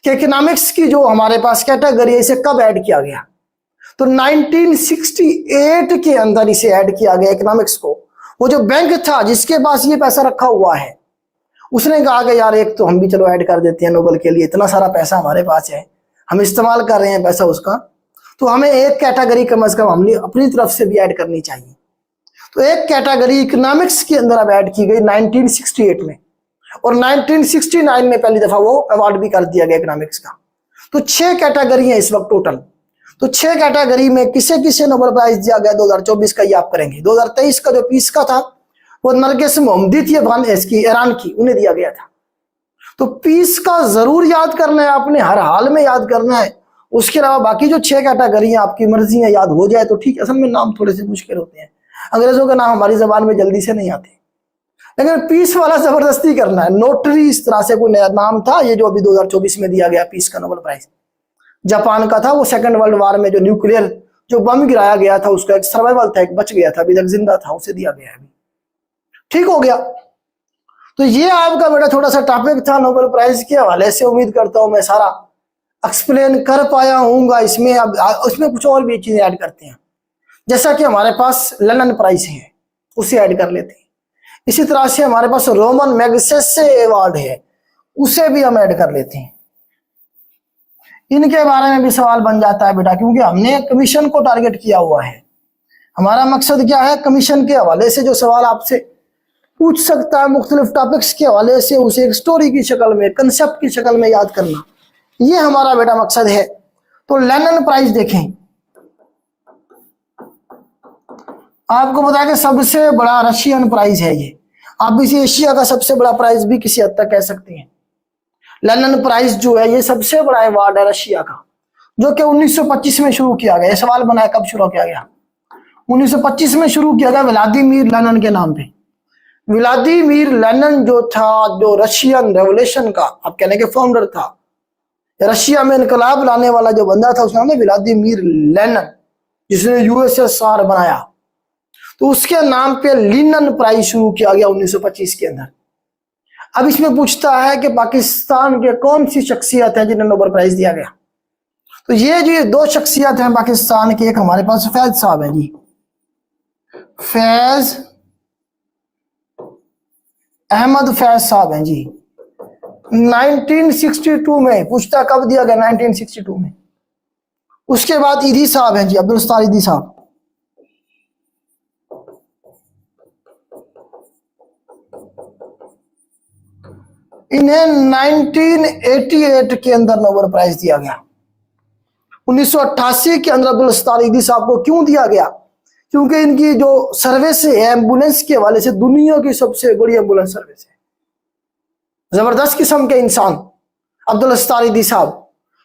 कि इकोनॉमिक्स की जो हमारे पास कैटेगरी है, इसे कब ऐड किया गया, तो 1968 के अंदर इसे ऐड किया गया इकोनॉमिक्स को। वो जो बैंक था जिसके पास ये पैसा रखा हुआ है, उसने कहा कि यार एक तो हम भी चलो ऐड कर देते हैं नोबेल के लिए, इतना सारा पैसा हमारे पास है, हम इस्तेमाल कर रहे हैं पैसा उसका, तो हमें एक कैटेगरी कम से कम हमने अपनी तरफ से भी ऐड करनी चाहिए। तो एक कैटेगरी इकोनॉमिक्स के अंदर अब ऐड की गई 1968 में, और 1969 में पहली दफा वो अवार्ड भी कर दिया गया इकोनॉमिक्स का। तो 6 कैटेगरी है इस वक्त टोटल। तो 6 कैटेगरी में किसे किसे नोबेल प्राइज दिया गया 2024 का, ये आप करेंगे। 2023 का जो पीस का था वो नरगिस मोहम्मदी थी इसकी, ईरान की, उन्हें दिया गया था। तो पीस का जरूर याद करना है आपने, हर हाल में याद करना है। उसके अलावा बाकी जो 6 कैटेगरी हैं आपकी मर्जी है, याद हो जाए तो ठीक। असल में नाम थोड़े से मुश्किल होते हैं, अंग्रेजों के नाम हमारी जबान में जल्दी से नहीं आते, लेकिन पीस वाला जबरदस्ती करना है। नोटरी इस तरह से कोई नया नाम था, ये जो अभी 2024 में दिया गया पीस का नोबेल प्राइज, जापान का था। वो सेकंड वर्ल्ड वार में जो न्यूक्लियर जो बम गिराया गया था, उसका एक सर्वाइवल था, एक बच गया था, अभी तक जिंदा था, उसे दिया गया है। ठीक हो गया। तो ये आपका बेटा थोड़ा सा टॉपिक था नोबेल प्राइज के हवाले से। उम्मीद करता हूं मैं सारा एक्सप्लेन कर पाया हूँगा। इसमें अब उसमें कुछ और भी चीजें ऐड करते हैं, जैसा कि हमारे पास लंदन प्राइज है, उसे ऐड कर लेते हैं। इसी तरह से हमारे पास रोमन मैग्सेसे अवार्ड है, उसे भी हम ऐड कर लेते हैं। इनके बारे में भी सवाल बन जाता है बेटा, क्योंकि हमने कमीशन को टारगेट किया हुआ है। हमारा मकसद क्या है, कमीशन के हवाले से जो सवाल आपसे पूछ सकता है मुख्तलिफ टॉपिक्स के हवाले से, उसे एक स्टोरी की शक्ल में, कंसेप्ट की शक्ल में याद करना, ये हमारा बेटा मकसद है। तो लंदन प्राइज देखें, आपको पता है कि सबसे बड़ा रशियन प्राइज है ये। आप इसे एशिया का सबसे बड़ा प्राइज भी किसी हद तक कह सकते हैं। लंदन प्राइज जो है ये सबसे बड़ा अवार्ड है रशिया का, जो कि 1925 में शुरू किया गया। सवाल बना है कब शुरू किया गया, 1925 में शुरू किया गया व्लादिमीर लेनिन के नाम पे। व्लादिमीर लेनिन जो था, जो रशियन रेवोल्यूशन का आप कहने के फाउंडर था, रशिया में इनकलाब लाने वाला जो बंदा था, उसका नाम है व्लादिमीर लेनिन, जिसने यूएसएसआर बनाया। तो उसके नाम पे लेनिन प्राइज शुरू किया गया 1925 के अंदर। अब इसमें पूछता है कि पाकिस्तान के कौन सी शख्सियत है जिन्हें नोबेल प्राइज दिया गया। तो ये जो दो शख्सियत हैं पाकिस्तान के, एक हमारे पास फैज साहब हैं जी, फैज अहमद फैज साहब हैं जी। 1962 में पूछता कब दिया गया, 1962 में। उसके बाद ईदी साहब हैं जी, अब्दुल सत्तार ईदी साहब। इन्हें 1988 के अंदर नोबेल प्राइज दिया गया। 1988 के अंदर अब्दुल सत्तार ईदी साहब को क्यों दिया गया? क्योंकि इनकी जो सर्विस है एम्बुलेंस के हवाले से दुनिया की सबसे बड़ी एम्बुलेंस सर्विस है। जबरदस्त किस्म के इंसान अब्दुल सत्तार ईदी साहब।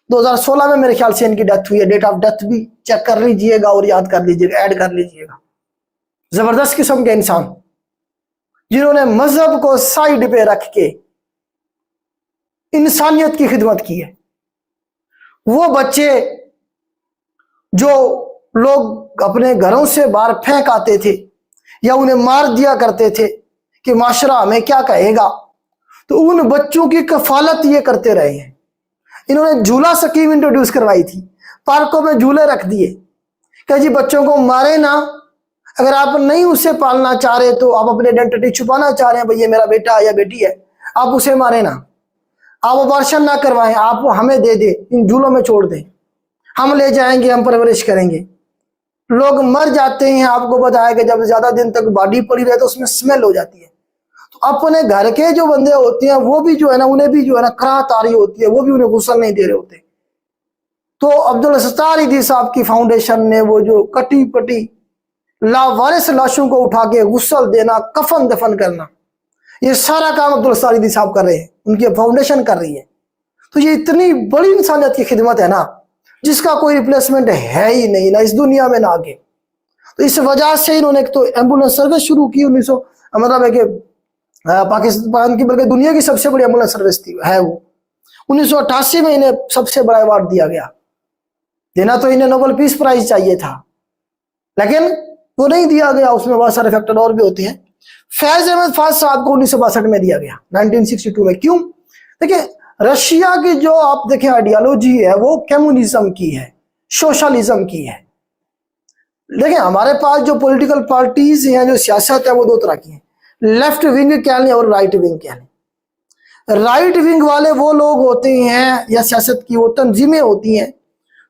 2016 में मेरे ख्याल से इनकी डेथ हुई है। डेट ऑफ डेथ भी चेक कर लीजिएगा और याद कर लीजिएगा, ऐड कर लीजिएगा। जबरदस्त किस्म के इंसान जिन्होंने मजहब को साइड पे रख के इंसानियत की खिदमत की है। वो बच्चे जो लोग अपने घरों से बाहर फेंक आते थे या उन्हें मार दिया करते थे कि माशरा हमें क्या कहेगा, तो उन बच्चों की कफालत ये करते रहे हैं। इन्होंने झूला स्कीम इंट्रोड्यूस करवाई थी, पार्कों में झूले रख दिए कि जी बच्चों को मारे ना, अगर आप नहीं उसे पालना चाह रहे तो आप अपनी आइडेंटिटी छुपाना चाह रहे हैं, भाई ये मेरा बेटा या बेटी है, आप उसे मारे ना, आप अबॉर्शन ना करवाएं, आप हमें दे दे, इन झूलों में छोड़ दें, हम ले जाएंगे, हम परवरिश करेंगे। लोग मर जाते हैं, आपको बताया कि जब ज्यादा दिन तक बॉडी पड़ी रहे तो उसमें स्मेल हो जाती है। तो अपने घर के जो बंदे होते हैं वो भी जो है ना, उन्हें भी जो है ना कराहत आ रही होती है, वो भी उन्हें गुस्ल नहीं दे रहे होते। तो अब्दुल सत्तार ईदी साहब की फाउंडेशन ने वो जो कटी पटी लावारिस लाशों को उठा के गुस्ल देना, कफन दफन करना, ये सारा काम अब्दुल सत्तार ईदी साहब कर रहे हैं, उनकी फाउंडेशन कर रही है। तो ये इतनी बड़ी इंसानियत की खिदमत है ना, जिसका कोई रिप्लेसमेंट है ही नहीं, ना इस दुनिया में ना आगे। तो इस वजह से इन्होंने एक तो एम्बुलेंस सर्विस शुरू की 1900, मतलब है कि पाकिस्तान की बल्कि दुनिया की सबसे बड़ी एम्बुलेंस सर्विस थी है वो। 1988 में इन्हें सबसे बड़ा अवार्ड दिया गया। देना तो इन्हें नोबेल पीस प्राइज चाहिए था, लेकिन वो नहीं दिया गया। उसमें बहुत सारे फैक्टर और भी होते हैं। फैज अहमद फाज साहब को 1962 में दिया गया, 1962 में। क्यों? देखिए, रशिया की जो आप देखें आइडियोलॉजी है वो कम्युनिज्म की है, सोशलिज्म की है। देखिए, हमारे पास जो पॉलिटिकल पार्टीज हैं, जो सियासत है, वो दो तरह की है, लेफ्ट विंग कह लें और राइट विंग कह लें। राइट विंग वाले वो लोग होते हैं या सियासत की वो तंजीमें होती हैं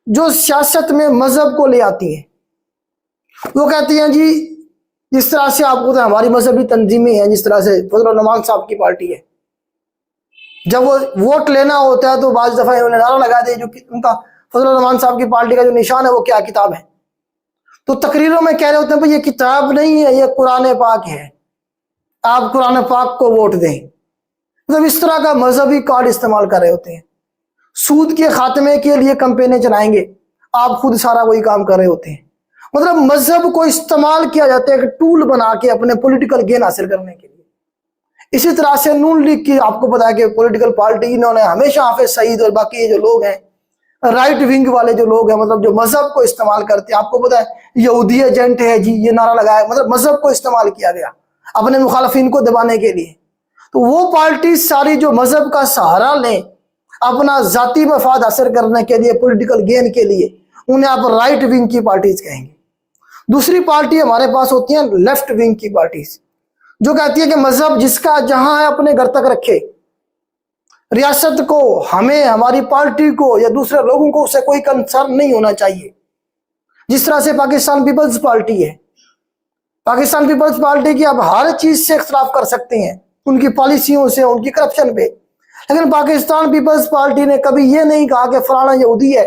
जो सियासत में मजहब को ले आती हैं। वो कहती हैं जी, जिस तरह से आपको तो हमारी मजहबी तंजीमें हैं, जिस तरह से फजल रहमान साहब की पार्टी है, जब वो वोट लेना होता है तो बाज दफा उन्होंने नारा लगा दे, जो उनका फजल रहमान साहब की पार्टी का जो निशान है वो क्या किताब है। तो तकरीरों में कह रहे होते हैं भाई ये किताब नहीं है, ये कुरान पाक है, आप कुरान पाक को वोट दें। मतलब इस तरह का मजहबी कार्ड इस्तेमाल कर रहे होते हैं। सूद के खात्मे के लिए कैंपेनें चलाएंगे, आप खुद सारा वही काम कर रहे होते हैं। मतलब मजहब को इस्तेमाल किया जाता है एक टूल बना के अपने पॉलिटिकल गेन हासिल करने के लिए। इसी तरह से नून लीग की आपको पता है कि पॉलिटिकल पार्टी, इन्होंने हमेशा हाफिज सईद और बाकी जो लोग हैं राइट विंग वाले जो लोग हैं, मतलब जो मजहब को इस्तेमाल करते हैं, आपको पता है यहूदी एजेंट है जी, ये नारा लगाया, मतलब मजहब को इस्तेमाल किया गया अपने मुखालफिन को दबाने के लिए। तो वो पार्टी सारी जो मजहब का सहारा लें अपना जाती मफाद हासिल करने के लिए, पॉलिटिकल गेन के लिए, उन्हें आप राइट विंग की पार्टीज कहेंगे। दूसरी पार्टी हमारे पास होती है लेफ्ट विंग की पार्टीज, जो कहती है कि मजहब जिसका जहां है अपने घर तक रखे, रियासत को, हमें, हमारी पार्टी को या दूसरे लोगों को उससे कोई कंसर्न नहीं होना चाहिए। जिस तरह से पाकिस्तान पीपल्स पार्टी है, पाकिस्तान पीपल्स पार्टी की आप हर चीज से इख्तलाफ कर सकते हैं, उनकी पॉलिसियों से, उनकी करप्शन पे, लेकिन पाकिस्तान पीपल्स पार्टी ने कभी ये नहीं कहा कि फलाना यहूदी है,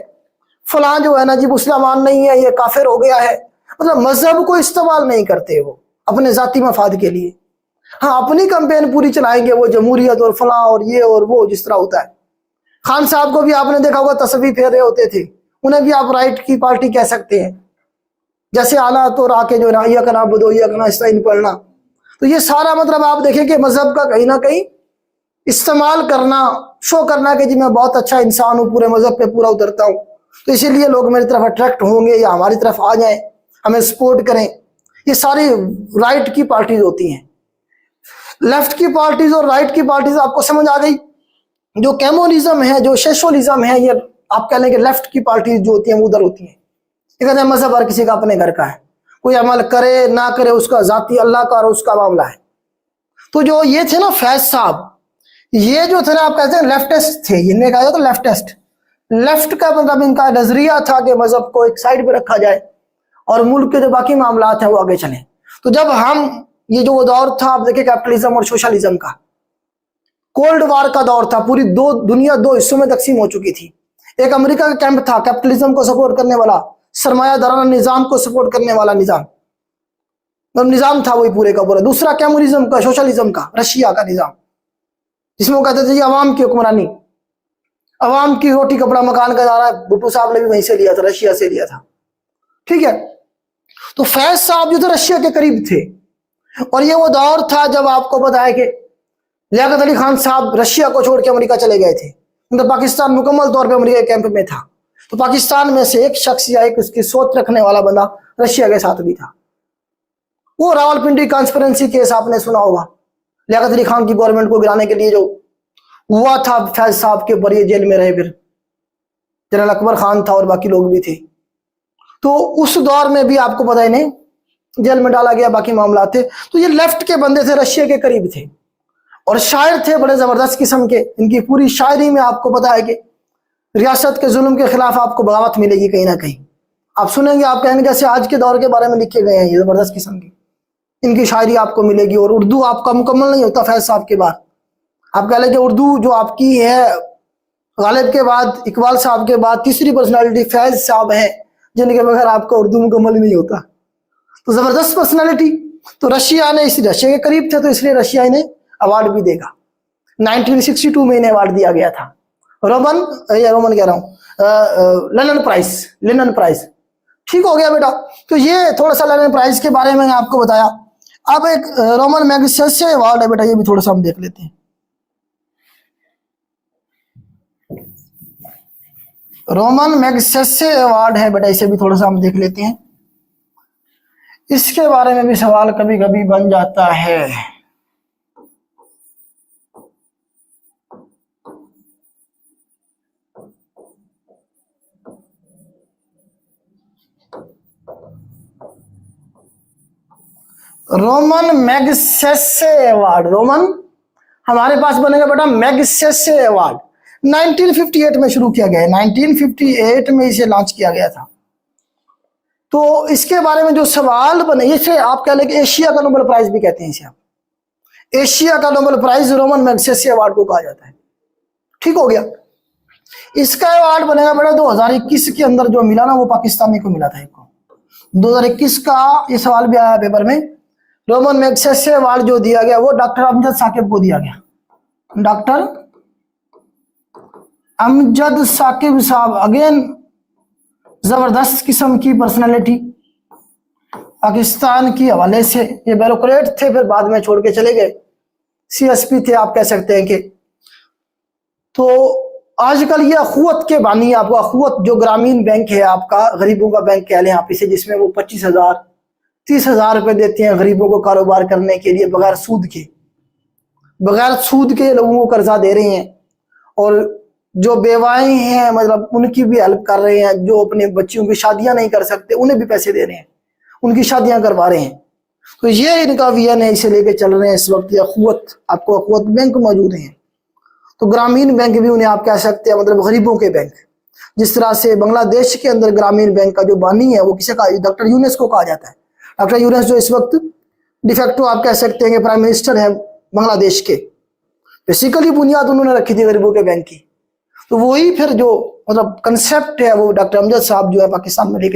फलां जो है ना जी मुसलमान नहीं है, ये काफिर हो गया है। मतलब मजहब को इस्तेमाल नहीं करते वो अपने जाती मफाद के लिए। हाँ, अपनी कैंपेन पूरी चलाएंगे, वो जमहूरियत और फलां और ये और वो, जिस तरह होता है। खान साहब को भी आपने देखा होगा तस्वीर फेर रहे होते थे, उन्हें भी आप राइट की पार्टी कह सकते हैं। जैसे आला तो राके जो ना का नाम बदो ना इस्ताइन पढ़ना, तो ये सारा मतलब आप देखें कि मजहब का कहीं ना कहीं इस्तेमाल करना, शो करना कि जी मैं बहुत अच्छा इंसान हूँ, पूरे मजहब पे पूरा उतरता हूँ, तो इसीलिए लोग मेरी तरफ अट्रैक्ट होंगे या हमारी तरफ आ जाएं, हमें सपोर्ट करें। ये सारी राइट की पार्टीज होती हैं। लेफ्ट की पार्टीज और राइट की पार्टीज आपको समझ आ गई। जो कम्युनिज्म है, जो सोशलिज्म है, ये आप कह लें कि लेफ्ट की पार्टीज जो होती हैं वो उधर होती हैं। ये कहते हैं मजहब हर किसी का अपने घर का है, कोई अमल करे ना करे उसका जाती अल्लाह का और उसका मामला है। तो जो ये थे ना फैज साहब, ये जो थे ना आप कहते हैं लेफ्टिस्ट थे, इन्हें कहा जाता लेफ्टिस्ट। लेफ्ट का मतलब इनका नजरिया था कि मजहब को एक साइड पे रखा जाए और मुल्क के जो बाकी मामला हैं वो आगे चले। तो जब हम ये जो दौर था, आप देखिए कैपिटलिज्म और सोशलिज्म का, कोल्ड वार का दौर था, पूरी दुनिया दो हिस्सों में तकसीम हो चुकी थी। एक अमेरिका का कैंप था कैपिटलिज्म को सपोर्ट करने वाला, सरमायादाराना निजाम को सपोर्ट करने वाला निजाम था वही पूरे का पूरा। दूसरा कम्युनिज्म का, सोशलिज्म का, रशिया का निजाम, जिसमें वो कहते थे अवाम की हुक्मरानी, अवाम की रोटी कपड़ा मकान का दाना भुट्टो साहब ने भी वहीं से लिया था, रशिया से लिया था। ठीक है, तो फैज साहब जो थे रशिया के करीब थे, और ये वो दौर था जब आपको पता है कि लियाकत अली खान साहब रशिया को छोड़ के अमेरिका चले गए थे, तो पाकिस्तान मुकम्मल तौर पे अमेरिका कैंप में था। तो पाकिस्तान में से एक शख्स या एक उसकी सोच रखने वाला बंदा रशिया के साथ भी था। वो रावलपिंडी कॉन्स्पिरेंसी केस आपने सुना होगा, लियाकत अली खान की गवर्नमेंट को गिराने के लिए जो हुआ था फैज साहब के ऊपर, ये जेल में रहे, फिर जनरल अकबर खान था और बाकी लोग भी थे। तो उस दौर में भी आपको पता ही नहीं जेल में डाला गया, बाकी मामला थे। तो ये लेफ्ट के बंदे थे, रशिया के करीब थे और शायर थे बड़े जबरदस्त किस्म के। इनकी पूरी शायरी में आपको पता है कि रियासत के जुल्म के खिलाफ आपको बगावत मिलेगी कहीं ना कहीं। आप सुनेंगे, आप कहेंगे जैसे आज के दौर के बारे में लिखे गए हैं, ये जबरदस्त किस्म की इनकी शायरी आपको मिलेगी। और उर्दू आपका मुकम्मल नहीं होता फैज साहब के बाद। आप कह लेंगे उर्दू जो आपकी है, गालिब के बाद, इकबाल साहब के बाद तीसरी पर्सनालिटी फैज साहब है, जिनके बगैर आपका उर्दू मुकम्मल नहीं होता। तो जबरदस्त पर्सनालिटी। तो रशिया ने, इस रशिया के करीब थे तो इसलिए रशिया इन्हें अवार्ड भी देगा। 1962 में इन्हें अवार्ड दिया गया था, रोमन कह रहा हूँ, लेनिन प्राइज। ठीक हो गया बेटा। तो ये थोड़ा सा लेनिन प्राइज के बारे में आपको बताया। अब एक रोमन मैग्सेसे अवार्ड है बेटा, ये भी थोड़ा सा हम देख लेते हैं। रोमन मैग्सेसे अवार्ड है बेटा, इसे भी थोड़ा सा हम देख लेते हैं। इसके बारे में भी सवाल कभी कभी बन जाता है। रोमन मैग्सेसे अवार्ड, रोमन हमारे पास बनेगा बेटा मैग्सेसे अवार्ड। 1958 में शुरू किया गया है, 1958 में इसे लॉन्च किया गया था। तो इसके बारे में जो सवाल बने, इसे आप कह लेंगे एशिया का नोबेल प्राइज भी कहते हैं इसे आप। एशिया का Nobel prize Ramon Magsaysay award को कहा जाता है। ठीक हो गया। इसका अवार्ड बनेगा बेटा 2021 के अंदर, जो मिला ना वो पाकिस्तानी को मिला था एक को। 2021 का ये सवाल भी आया पेपर में। रोमन मैग्सेसे अवार्ड जो दिया गया वो डॉक्टर अमजद साकिब को दिया गया। डॉक्टर अमजद साकिब साहब, अगेन जबरदस्त किस्म की पर्सनालिटी, पाकिस्तान की हवाले से ये ब्यूरोक्रेट थे, फिर बाद में छोड़ के चले गए, सीएसपी थे आप कह सकते हैं कि। तो आजकल ये अखुवत के बानी, आपको अखुवत जो ग्रामीण बैंक है आपका, गरीबों का बैंक कह लें आप इसे, जिसमें वो 25,000 30,000 रुपए देते हैं गरीबों को कारोबार करने के लिए, बगैर सूद के लोगों को कर्जा दे रहे हैं। और जो बेवाएं हैं मतलब उनकी भी हेल्प कर रहे हैं, जो अपने बच्चियों की शादियां नहीं कर सकते उन्हें भी पैसे दे रहे हैं, उनकी शादियां करवा रहे हैं। तो ये इनका विजन है, इसे लेके चल रहे हैं इस वक्त। अखुवत, आपको अखुवत बैंक मौजूद हैं। तो ग्रामीण बैंक भी उन्हें आप कह सकते हैं, मतलब गरीबों के बैंक। जिस तरह से बांग्लादेश के अंदर ग्रामीण बैंक का जो बानी है वो किसे कहा, डॉक्टर यूनुस को कहा जाता है। डॉक्टर यूनुस जो इस वक्त डिफेक्टो आप कह सकते हैं कि प्राइम मिनिस्टर है बांग्लादेश के। बेसिकली बुनियाद उन्होंने रखी थी गरीबों के बैंक की। तो वही फिर जो मतलब कंसेप्ट है वो डॉक्टर अमजद साहब जो है पाकिस्तान में लेके